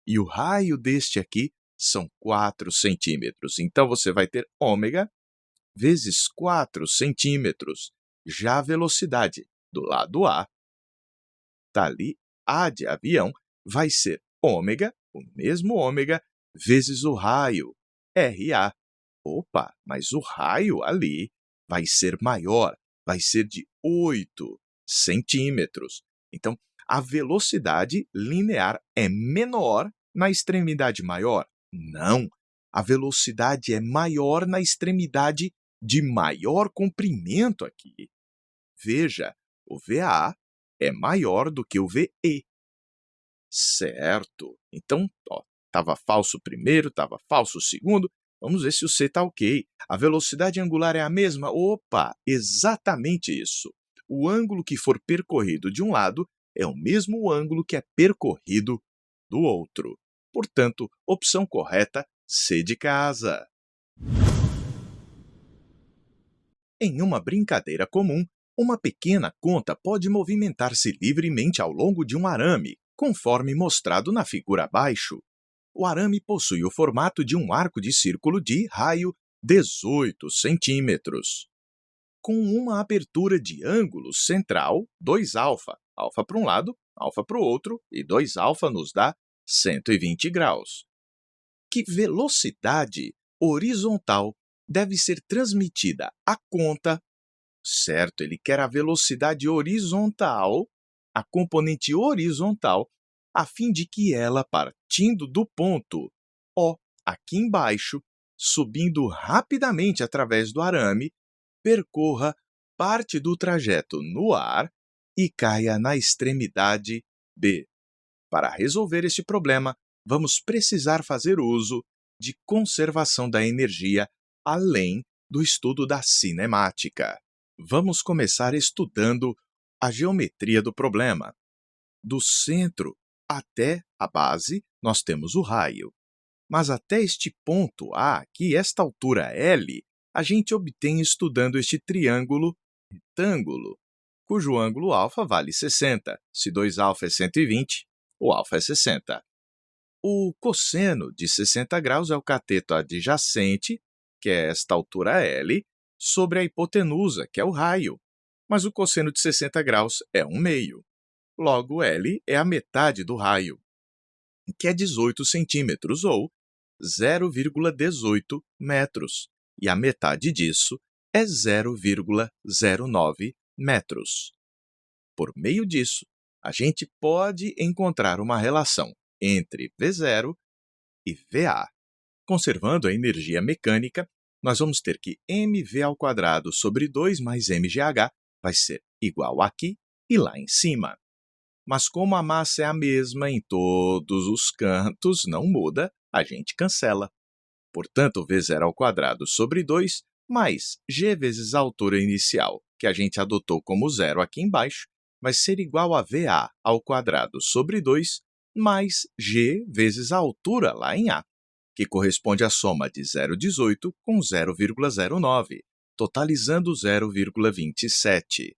E o raio deste aqui são 4 centímetros. Então, você vai ter ômega vezes 4 centímetros. Já a velocidade do lado A, está ali, A de avião, vai ser ômega, o mesmo ômega, vezes o raio, RA. Opa, mas o raio ali vai ser maior, vai ser de 8 centímetros. Então, a velocidade linear é menor na extremidade maior? Não, a velocidade é maior na extremidade de maior comprimento aqui. Veja, o VA é maior do que o VE. Certo. Então, estava falso o primeiro, estava falso o segundo. Vamos ver se o C está ok. A velocidade angular é a mesma? Opa, exatamente isso. O ângulo que for percorrido de um lado é o mesmo ângulo que é percorrido do outro. Portanto, opção correta, C de casa. Em uma brincadeira comum, uma pequena conta pode movimentar-se livremente ao longo de um arame, conforme mostrado na figura abaixo. O arame possui o formato de um arco de círculo de raio 18 centímetros, com uma abertura de ângulo central 2α, alfa para um lado, alfa para o outro, e 2α nos dá 120 graus. Que velocidade horizontal deve ser transmitida à conta? Certo, ele quer a velocidade horizontal, a componente horizontal, a fim de que ela, partindo do ponto O aqui embaixo, subindo rapidamente através do arame, percorra parte do trajeto no ar e caia na extremidade B. Para resolver este problema, vamos precisar fazer uso de conservação da energia além do estudo da cinemática. Vamos começar estudando a geometria do problema. Do centro até a base, nós temos o raio. Mas até este ponto A, aqui, esta altura L, a gente obtém estudando este triângulo retângulo, cujo ângulo alfa vale 60. Se 2α é 120, o alfa é 60. O cosseno de 60 graus é o cateto adjacente, que é esta altura L, sobre a hipotenusa, que é o raio. Mas o cosseno de 60 graus é 1/2. Logo, L é a metade do raio, que é 18 centímetros, ou 0,18 metros. E a metade disso é 0,09 metros. Por meio disso, a gente pode encontrar uma relação entre V0 e VA. Conservando a energia mecânica, nós vamos ter que mv² sobre 2 mais mgh vai ser igual aqui e lá em cima. Mas como a massa é a mesma em todos os cantos, não muda, a gente cancela. Portanto, V0² sobre 2 mais g vezes a altura inicial, que a gente adotou como zero aqui embaixo, vai ser igual a VA² sobre 2 mais g vezes a altura lá em A, que corresponde à soma de 0,18 com 0,09, totalizando 0,27.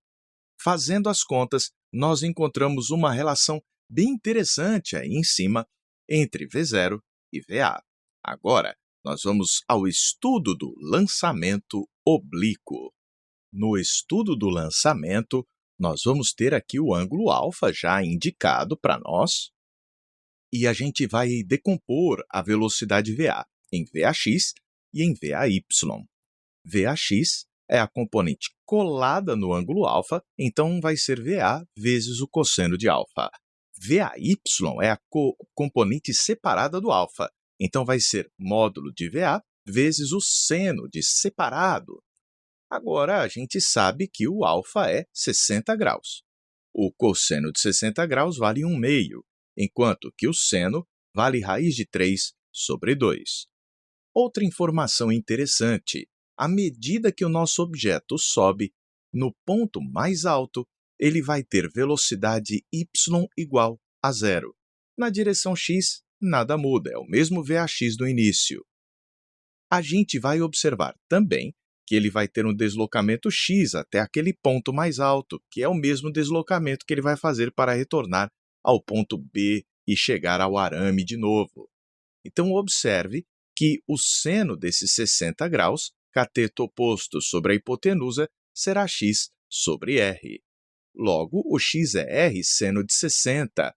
Fazendo as contas, nós encontramos uma relação bem interessante aí em cima entre V0 e VA. Agora, nós vamos ao estudo do lançamento oblíquo. No estudo do lançamento, nós vamos ter aqui o ângulo alfa já indicado para nós, e a gente vai decompor a velocidade VA em VAx e em VAy. VAx é a componente colada no ângulo alfa, então vai ser VA vezes o cosseno de alfa. VAY é a componente separada do alfa. Então, vai ser módulo de VA vezes o seno de separado. Agora, a gente sabe que o alfa é 60 graus. O cosseno de 60 graus vale 1/2, enquanto que o seno vale raiz de 3 sobre 2. Outra informação interessante: à medida que o nosso objeto sobe, no ponto mais alto, ele vai ter velocidade y igual a zero. Na direção x, nada muda, é o mesmo VAx do início. A gente vai observar também que ele vai ter um deslocamento x até aquele ponto mais alto, que é o mesmo deslocamento que ele vai fazer para retornar ao ponto B e chegar ao arame de novo. Então, observe que o seno desses 60 graus, cateto oposto sobre a hipotenusa, será x sobre r. Logo, o x é r seno de 60.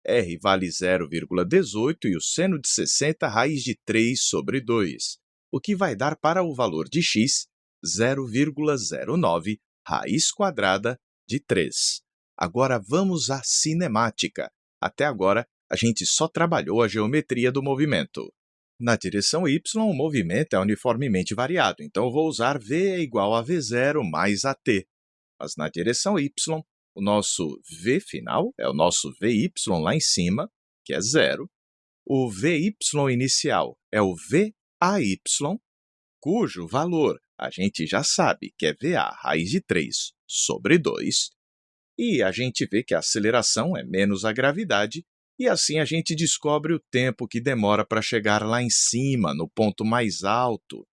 R vale 0,18 e o seno de 60 raiz de 3 sobre 2, o que vai dar para o valor de x 0,09 raiz quadrada de 3. Agora vamos à cinemática. Até agora, a gente só trabalhou a geometria do movimento. Na direção y, o movimento é uniformemente variado, então eu vou usar v é igual a v0 mais at. Mas na direção y, o nosso v final é o nosso vy lá em cima, que é 0. O vy inicial é o vai, cujo valor a gente já sabe que é va raiz de 3 sobre 2. E a gente vê que a aceleração é menos a gravidade, e assim a gente descobre o tempo que demora para chegar lá em cima, no ponto mais alto.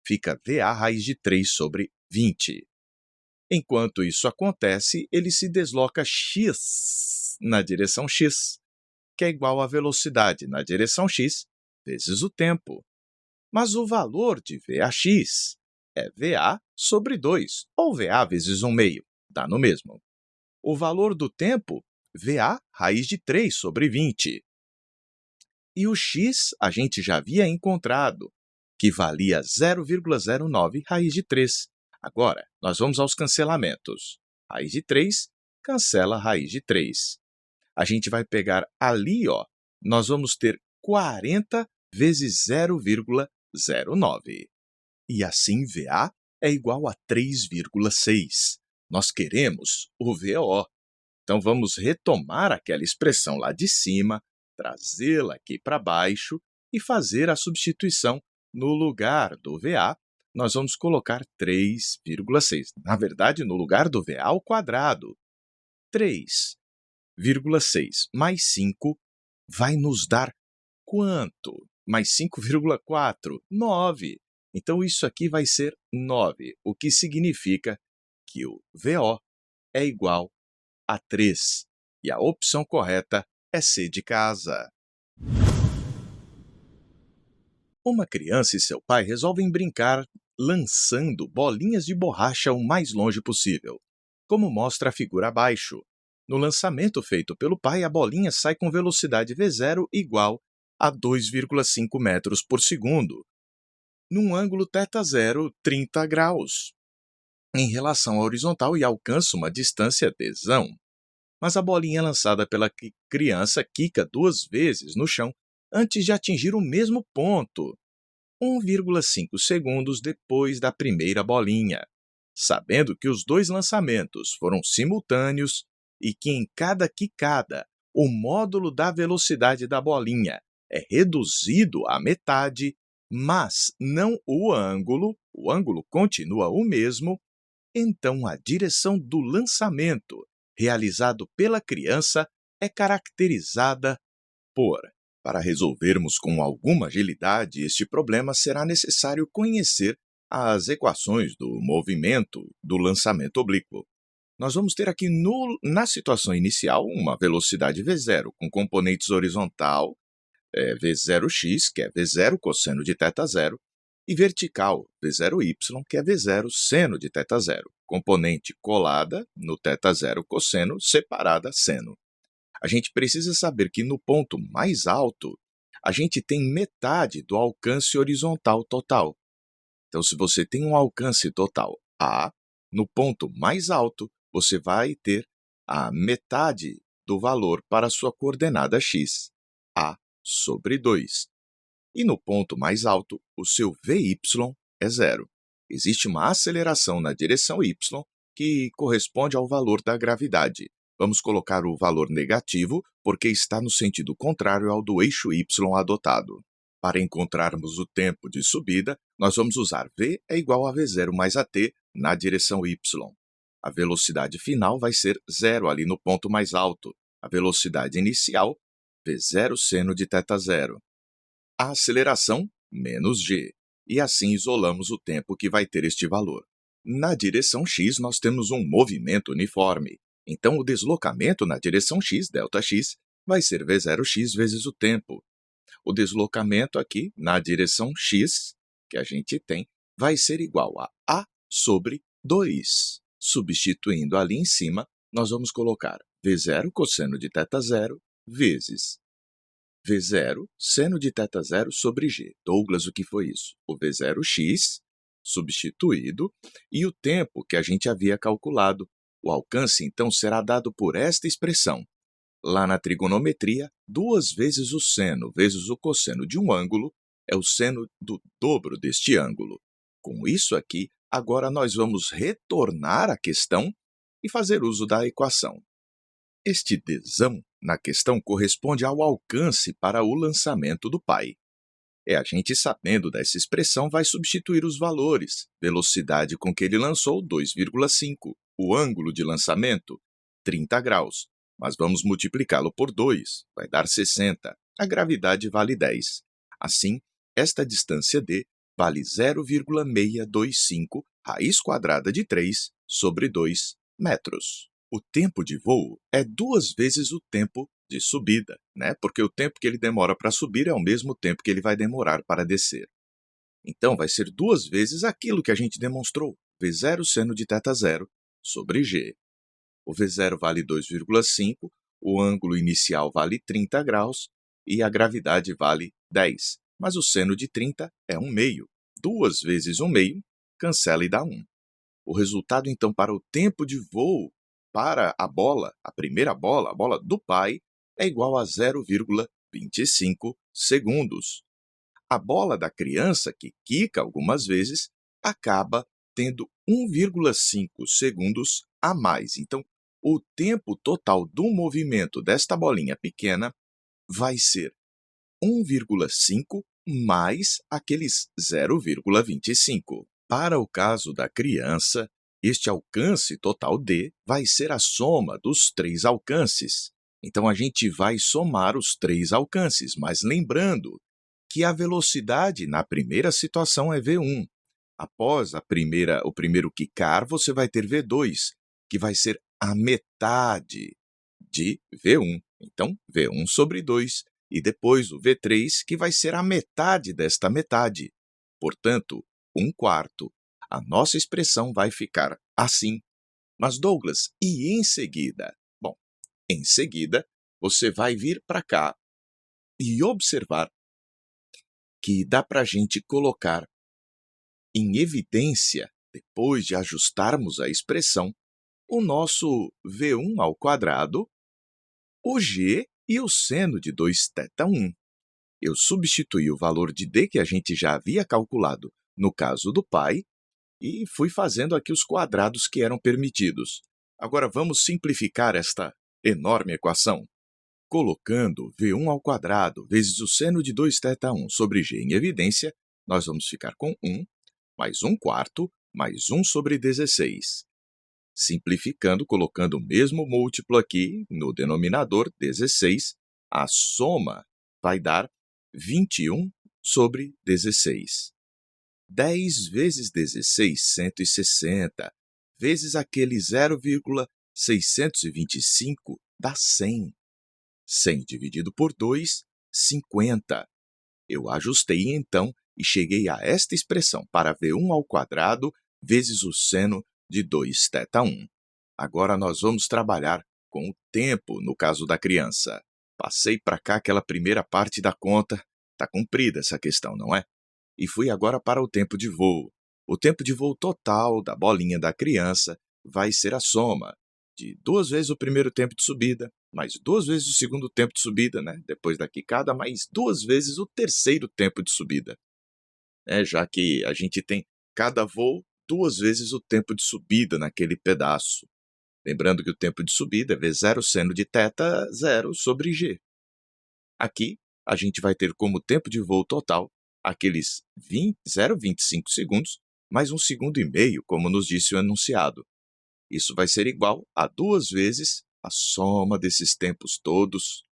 Fica va raiz de 3 sobre 20. Enquanto isso acontece, ele se desloca x na direção x, que é igual à velocidade na direção x vezes o tempo. Mas o valor de Vax é VA sobre 2, ou VA vezes 1/2, dá no mesmo. O valor do tempo, VA raiz de 3 sobre 20. E o x a gente já havia encontrado, que valia 0,09 raiz de 3. Agora, nós vamos aos cancelamentos. Raiz de 3 cancela raiz de 3. A gente vai pegar ali, nós vamos ter 40 vezes 0,09. E assim, VA é igual a 3,6. Nós queremos o VO. Então, vamos retomar aquela expressão lá de cima, trazê-la aqui para baixo e fazer a substituição. No lugar do VA, nós vamos colocar 3,6. Na verdade, no lugar do VA ao quadrado. 3,6 mais 5 vai nos dar quanto? Mais 5,4? 9. Então, isso aqui vai ser 9, o que significa que o VO é igual a 3. E a opção correta é C de casa. Uma criança e seu pai resolvem brincar lançando bolinhas de borracha o mais longe possível, como mostra a figura abaixo. No lançamento feito pelo pai, a bolinha sai com velocidade V0 igual a 2,5 metros por segundo, num ângulo θ0, 30 graus, em relação à horizontal e alcança uma distância dzão. Mas a bolinha lançada pela criança quica 2 vezes no chão antes de atingir o mesmo ponto, 1,5 segundos depois da primeira bolinha. Sabendo que os dois lançamentos foram simultâneos e que em cada quicada o módulo da velocidade da bolinha é reduzido à metade, mas não o ângulo continua o mesmo, então a direção do lançamento realizado pela criança é caracterizada por. Para resolvermos com alguma agilidade este problema, será necessário conhecer as equações do movimento do lançamento oblíquo. Nós vamos ter aqui na situação inicial uma velocidade V0 com componentes horizontal, V0x, que é V0 cosseno de θ0, e vertical, V0y, que é V0 seno de θ0. Componente colada no θ0 cosseno, separada seno. A gente precisa saber que no ponto mais alto, a gente tem metade do alcance horizontal total. Então, se você tem um alcance total A, no ponto mais alto, você vai ter a metade do valor para sua coordenada x, a sobre 2. E no ponto mais alto, o seu vy é zero. Existe uma aceleração na direção y que corresponde ao valor da gravidade. Vamos colocar o valor negativo porque está no sentido contrário ao do eixo y adotado. Para encontrarmos o tempo de subida, nós vamos usar v é igual a v0 mais at na direção y. A velocidade final vai ser zero ali no ponto mais alto. A velocidade inicial, v0 seno de θ0. A aceleração, menos g. E assim isolamos o tempo que vai ter este valor. Na direção x, nós temos um movimento uniforme. Então, o deslocamento na direção x, ΔX, vai ser v0x vezes o tempo. O deslocamento aqui, na direção x, que a gente tem, vai ser igual a sobre 2. Substituindo ali em cima, nós vamos colocar v0 cosseno de θ0 vezes v0 seno de θ0 sobre g. Douglas, o que foi isso? O v0x substituído e o tempo que a gente havia calculado. O alcance, então, será dado por esta expressão. Lá na trigonometria, 2 vezes o seno vezes o cosseno de um ângulo é o seno do dobro deste ângulo. Com isso aqui, agora nós vamos retornar à questão e fazer uso da equação. Este dzão na questão corresponde ao alcance para o lançamento do pai. A gente, sabendo dessa expressão, vai substituir os valores. Velocidade com que ele lançou, 2,5. O ângulo de lançamento, 30 graus. Mas vamos multiplicá-lo por 2, vai dar 60. A gravidade vale 10. Assim, esta distância d vale 0,625 raiz quadrada de 3 sobre 2 metros. O tempo de voo é 2 vezes o tempo de subida, né? Porque o tempo que ele demora para subir é o mesmo tempo que ele vai demorar para descer. Então, vai ser 2 vezes aquilo que a gente demonstrou, v0 seno de θ0 sobre g. O v0 vale 2,5, o ângulo inicial vale 30 graus e a gravidade vale 10. Mas o seno de 30 é 1/2. 2 vezes 1/2, cancela e dá 1. O resultado, então, para o tempo de voo para a bola, a primeira bola, a bola do pai, é igual a 0,25 segundos. A bola da criança, que quica algumas vezes, acaba tendo 1,5 segundos a mais. Então, o tempo total do movimento desta bolinha pequena vai ser 1,5 mais aqueles 0,25. Para o caso da criança, este alcance total d vai ser a soma dos 3 alcances. Então, a gente vai somar os 3 alcances, mas lembrando que a velocidade na primeira situação é v1. Após o primeiro quicar, você vai ter v2, que vai ser a metade de v1. Então, v1 sobre 2. E depois o v3, que vai ser a metade desta metade. Portanto, 1/4. A nossa expressão vai ficar assim. Mas, Douglas, e em seguida? Bom, em seguida, você vai vir para cá e observar que dá para a gente colocar em evidência, depois de ajustarmos a expressão, o nosso v1 ao quadrado, o g e o seno de 2θ1. Eu substituí o valor de d que a gente já havia calculado no caso do pai e fui fazendo aqui os quadrados que eram permitidos. Agora, vamos simplificar esta enorme equação. Colocando v1 ao quadrado vezes o seno de 2θ1 sobre g em evidência, nós vamos ficar com 1 mais 1/4 mais 1 sobre 16. Simplificando, colocando o mesmo múltiplo aqui no denominador, 16, a soma vai dar 21 sobre 16. 10 vezes 16, 160, vezes aquele 0,625, dá 100. 100 dividido por 2, 50. Eu ajustei, então, e cheguei a esta expressão para v1 ao quadrado vezes o seno de 2θ1. Agora, nós vamos trabalhar com o tempo no caso da criança. Passei para cá aquela primeira parte da conta. Está cumprida essa questão, não é? E fui agora para o tempo de voo. O tempo de voo total da bolinha da criança vai ser a soma de 2 vezes o primeiro tempo de subida mais 2 vezes o segundo tempo de subida, né? Depois da quicada, mais 2 vezes o terceiro tempo de subida. Já que a gente tem cada voo 2 vezes o tempo de subida naquele pedaço. Lembrando que o tempo de subida é V0 seno de θ 0 sobre G. Aqui, a gente vai ter como tempo de voo total aqueles 0,25 segundos, mais 1,5 segundo, como nos disse o enunciado. Isso vai ser igual a 2 vezes a soma desses tempos todos.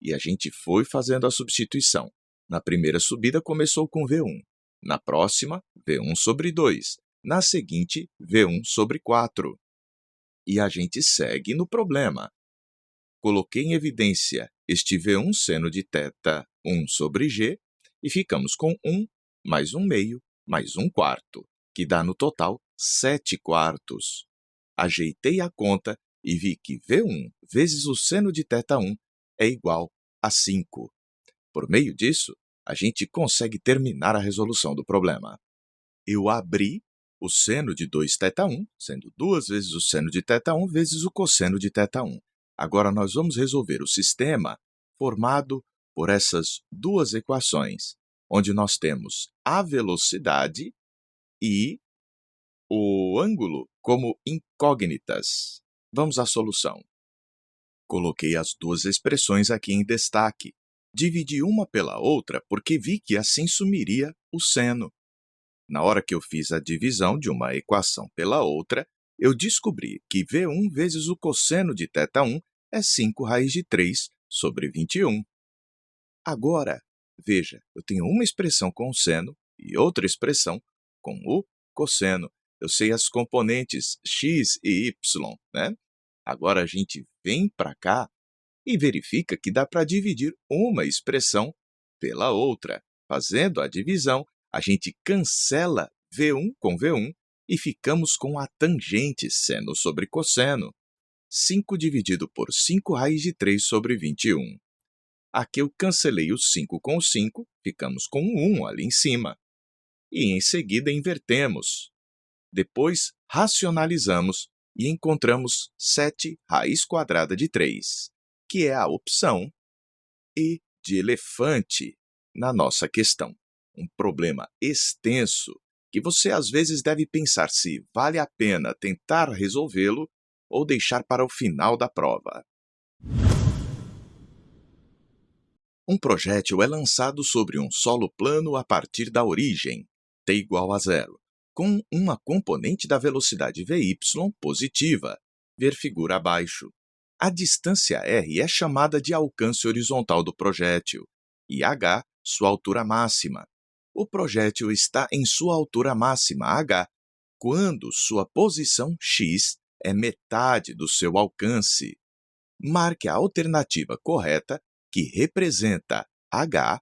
E a gente foi fazendo a substituição. Na primeira subida começou com V1. Na próxima, V1 sobre 2. Na seguinte, V1 sobre 4. E a gente segue no problema. Coloquei em evidência este V1 seno de θ 1 sobre G e ficamos com 1 mais 1 meio mais 1 quarto, que dá no total 7 quartos. Ajeitei a conta e vi que V1 vezes o seno de θ1 é igual a 5. Por meio disso, a gente consegue terminar a resolução do problema. Eu abri o seno de 2θ1, sendo 2 vezes o seno de θ1 vezes o cosseno de θ1. Agora, nós vamos resolver o sistema formado por essas duas equações, onde nós temos a velocidade e o ângulo como incógnitas. Vamos à solução. Coloquei as duas expressões aqui em destaque. Dividi uma pela outra porque vi que assim sumiria o seno. Na hora que eu fiz a divisão de uma equação pela outra, eu descobri que V1 vezes o cosseno de θ1 é 5 raiz de 3 sobre 21. Agora, veja, eu tenho uma expressão com o seno e outra expressão com o cosseno. Eu sei as componentes x e y, né? Agora a gente vem para cá e verifica que dá para dividir uma expressão pela outra. Fazendo a divisão, a gente cancela V1 com V1 e ficamos com a tangente seno sobre cosseno. 5 dividido por 5 raiz de 3 sobre 21. Aqui eu cancelei o 5 com o 5, ficamos com o 1 ali em cima. E em seguida invertemos. Depois racionalizamos e encontramos 7 raiz quadrada de 3, que é a opção E de elefante na nossa questão. Um problema extenso que você às vezes deve pensar se vale a pena tentar resolvê-lo ou deixar para o final da prova. Um projétil é lançado sobre um solo plano a partir da origem, t igual a 0, com uma componente da velocidade vy positiva, ver figura abaixo. A distância r é chamada de alcance horizontal do projétil, e h, sua altura máxima. O projétil está em sua altura máxima, h, quando sua posição x é metade do seu alcance. Marque a alternativa correta, que representa h,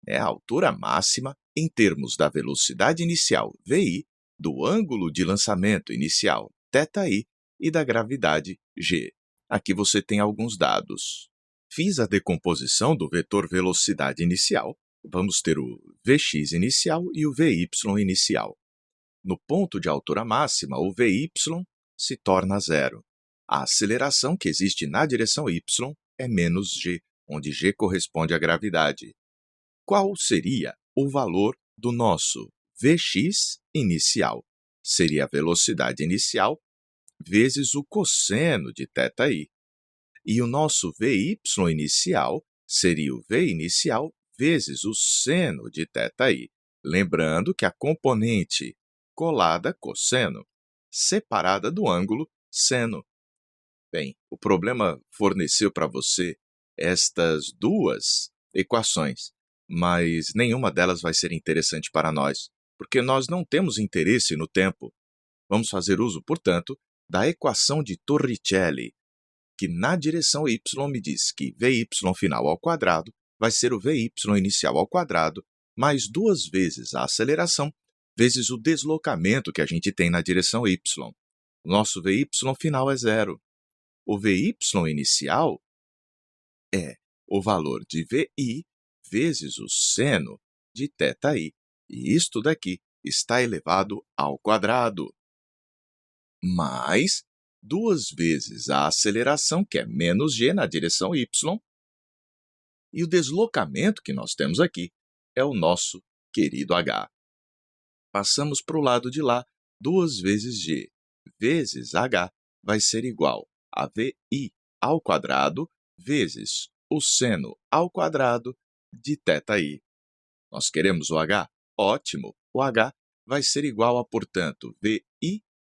a altura máxima, em termos da velocidade inicial vi, do ângulo de lançamento inicial θi e da gravidade g. Aqui você tem alguns dados. Fiz a decomposição do vetor velocidade inicial. Vamos ter o Vx inicial e o Vy inicial. No ponto de altura máxima, o Vy se torna zero. A aceleração que existe na direção y é menos g, onde g corresponde à gravidade. Qual seria o valor do nosso Vx inicial? Seria a velocidade inicial vezes o cosseno de θi. E o nosso Vy inicial seria o V inicial vezes o seno de θi. Lembrando que a componente colada, cosseno, separada do ângulo, seno. Bem, o problema forneceu para você estas duas equações, mas nenhuma delas vai ser interessante para nós, porque nós não temos interesse no tempo. Vamos fazer uso, portanto, da equação de Torricelli, que na direção y me diz que Vy final ao quadrado vai ser o Vy inicial ao quadrado mais 2 vezes a aceleração vezes o deslocamento que a gente tem na direção y. O nosso Vy final é zero. O Vy inicial é o valor de Vi vezes o seno de θi, e isto daqui está elevado ao quadrado. Mas 2 vezes a aceleração, que é menos g na direção y, e o deslocamento que nós temos aqui é o nosso querido h. Passamos para o lado de lá, 2 vezes g vezes h vai ser igual a vi ao quadrado vezes o seno ao quadrado de θi. Nós queremos o h? Ótimo! O h vai ser igual a, portanto, vi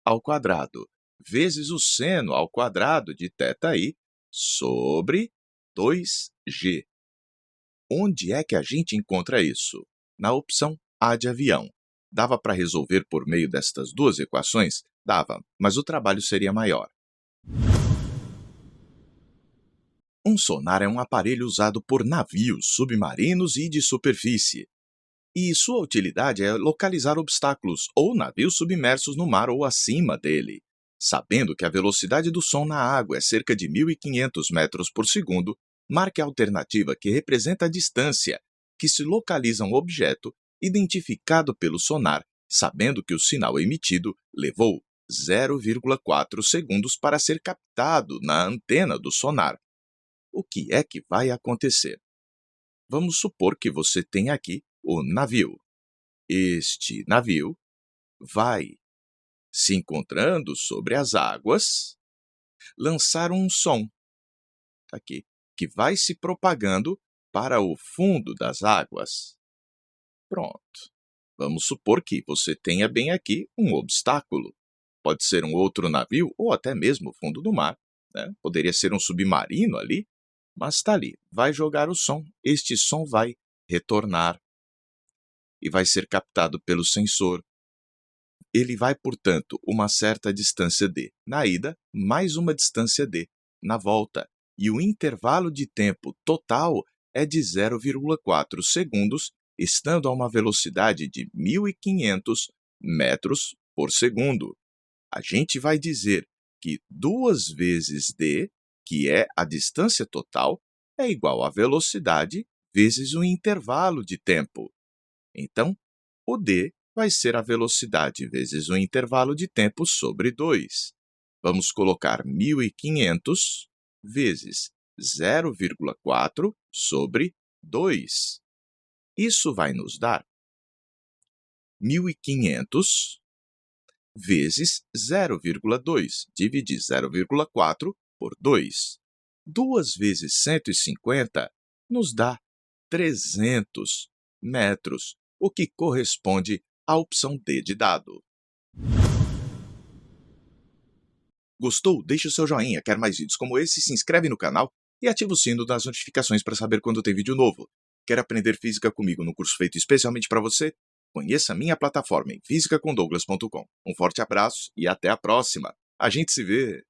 ao quadrado vezes o seno ao quadrado de θi sobre 2g. Onde é que a gente encontra isso? Na opção A de avião. Dava para resolver por meio destas duas equações? Dava, mas o trabalho seria maior. Um sonar é um aparelho usado por navios, submarinos e de superfície. E sua utilidade é localizar obstáculos ou navios submersos no mar ou acima dele. Sabendo que a velocidade do som na água é cerca de 1.500 metros por segundo, marque a alternativa que representa a distância que se localiza um objeto identificado pelo sonar, sabendo que o sinal emitido levou 0,4 segundos para ser captado na antena do sonar. O que é que vai acontecer? Vamos supor que você tem aqui o navio. Este navio vai, se encontrando sobre as águas, lançar um som aqui, que vai se propagando para o fundo das águas. Pronto. Vamos supor que você tenha bem aqui um obstáculo. Pode ser um outro navio ou até mesmo o fundo do mar, né? Poderia ser um submarino ali, mas está ali. Vai jogar o som. Este som vai retornar e vai ser captado pelo sensor. Ele vai, portanto, uma certa distância d na ida, mais uma distância d na volta. E o intervalo de tempo total é de 0,4 segundos, estando a uma velocidade de 1.500 metros por segundo. A gente vai dizer que 2 vezes d, que é a distância total, é igual à velocidade vezes o intervalo de tempo. Então, o d vai ser a velocidade vezes o intervalo de tempo sobre 2. Vamos colocar 1.500 vezes 0,4 sobre 2. Isso vai nos dar 1.500 vezes 0,2. Dividir 0,4 por 2. 2 vezes 150 nos dá 300 metros, o que corresponde à opção D de dado. Gostou? Deixe o seu joinha. Quer mais vídeos como esse? Se inscreve no canal e ativa o sino das notificações para saber quando tem vídeo novo. Quer aprender física comigo num curso feito especialmente para você? Conheça minha plataforma em fisicacomdouglas.com. Um forte abraço e até a próxima. A gente se vê!